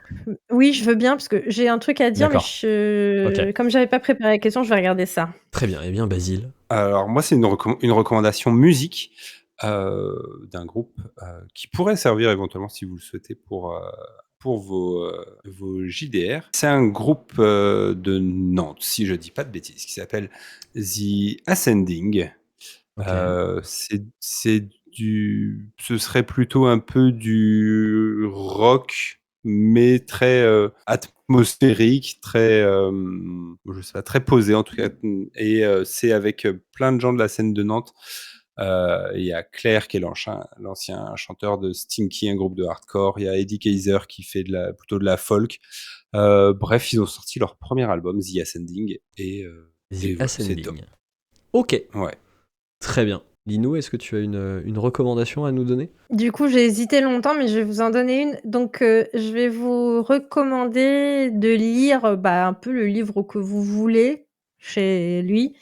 Oui, je veux bien parce que j'ai un truc à dire, mais D'accord. Ok. comme j'avais pas préparé la question, je vais regarder ça. Très bien. Eh bien, Basile. Alors moi, c'est une recommandation musique d'un groupe qui pourrait servir éventuellement, si vous le souhaitez, pour vos JDR. C'est un groupe de Nantes, si je dis pas de bêtises, qui s'appelle The Ascending. Ok. Ce serait plutôt un peu du rock, mais très atmosphérique, très, je sais pas, très posé en tout cas. Et c'est avec plein de gens de la scène de Nantes. Il y a Claire qui est l'ancien chanteur de Stinky, un groupe de hardcore. Il y a Eddie Kaiser qui fait plutôt de la folk. Bref, ils ont sorti leur premier album, The Ascending, et voilà, c'est top. Ascending. Ok. Ouais. Très bien. Linou, est-ce que tu as une recommandation à nous donner ? Du coup, j'ai hésité longtemps, mais je vais vous en donner une. Donc, je vais vous recommander de lire, un peu le livre que vous voulez chez lui.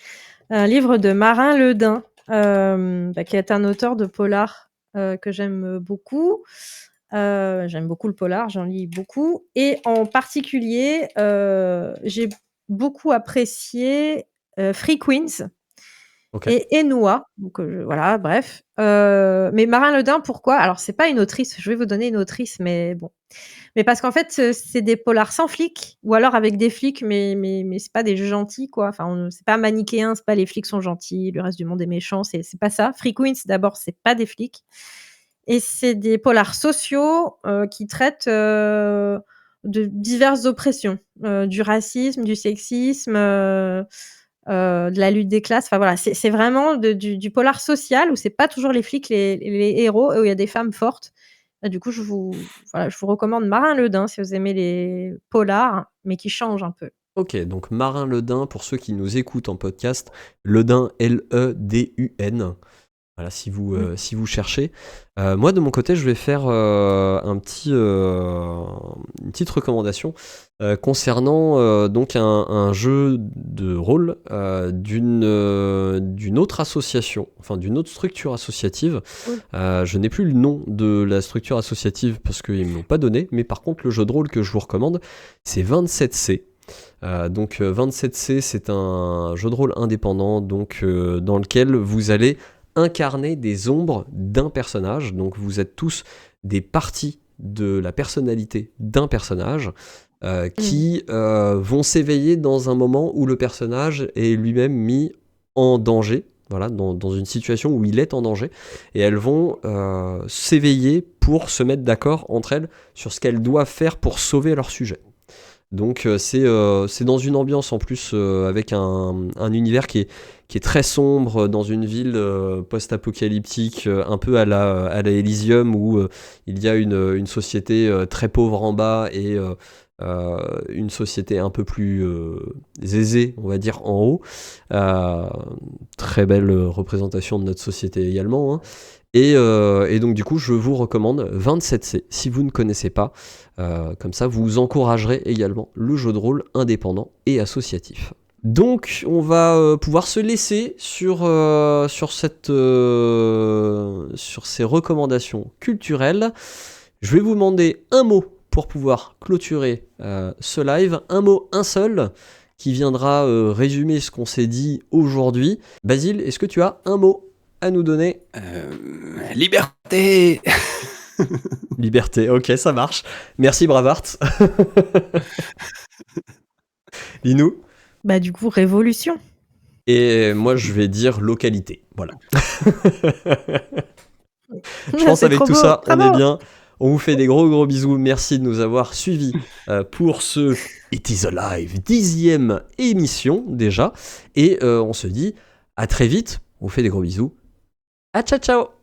Un livre de Marin Ledin, qui est un auteur de polar, que j'aime beaucoup. J'aime beaucoup le polar, j'en lis beaucoup et en particulier, j'ai beaucoup apprécié, Free Queens. Ok. Et Enoi, donc voilà, bref. Mais Marin Ledin, pourquoi? Alors c'est pas une autrice, je vais vous donner une autrice, mais bon. Mais parce qu'en fait, c'est des polars sans flics ou alors avec des flics, mais c'est pas des gentils, quoi. Enfin, c'est pas manichéen, c'est pas les flics sont gentils, le reste du monde est méchant, c'est pas ça. Free Queens, d'abord, c'est pas des flics et c'est des polars sociaux, qui traitent, de diverses oppressions, du racisme, du sexisme, de la lutte des classes. Enfin voilà, c'est vraiment du polar social où c'est pas toujours les flics les héros et où il y a des femmes fortes. Et du coup, je vous recommande Marin Ledin si vous aimez les polars, mais qui changent un peu. Ok, donc Marin Ledin, pour ceux qui nous écoutent en podcast, Ledin, Ledun. Voilà, si vous cherchez. Moi, de mon côté, je vais faire une petite recommandation concernant donc un jeu de rôle d'une autre association, enfin d'une autre structure associative. Je n'ai plus le nom de la structure associative parce qu'ils ne me l'ont pas donné, mais par contre, le jeu de rôle que je vous recommande, c'est 27C. Donc 27C, c'est un jeu de rôle indépendant donc, dans lequel vous allez incarner des ombres d'un personnage. Donc vous êtes tous des parties de la personnalité d'un personnage qui vont s'éveiller dans un moment où le personnage est lui-même mis en danger. Voilà, dans une situation où il est en danger, et elles vont s'éveiller pour se mettre d'accord entre elles sur ce qu'elles doivent faire pour sauver leur sujet. Donc c'est dans une ambiance en plus avec un univers qui est très sombre dans une ville post-apocalyptique un peu à la Elysium où il y a une société très pauvre en bas et une société un peu plus aisée, on va dire, en haut. Très belle représentation de notre société également, hein. Et donc du coup je vous recommande 27C si vous ne connaissez pas, comme ça vous encouragerez également le jeu de rôle indépendant et associatif. Donc on va pouvoir se laisser sur ces recommandations culturelles. Je vais vous demander un mot pour pouvoir clôturer ce live, un seul qui viendra résumer ce qu'on s'est dit aujourd'hui. Basile, est-ce que tu as un mot à nous donner? Liberté. Liberté, ok, ça marche. Merci Bravart. Linou? Bah du coup, révolution. Et moi je vais dire localité, voilà. Je pense C'est avec trop tout beau, ça, on bravo. est bien. On vous fait des gros bisous. Merci de nous avoir suivis pour ce It is Alive 10e émission déjà. Et on se dit à très vite. On vous fait des gros bisous. À ciao ciao.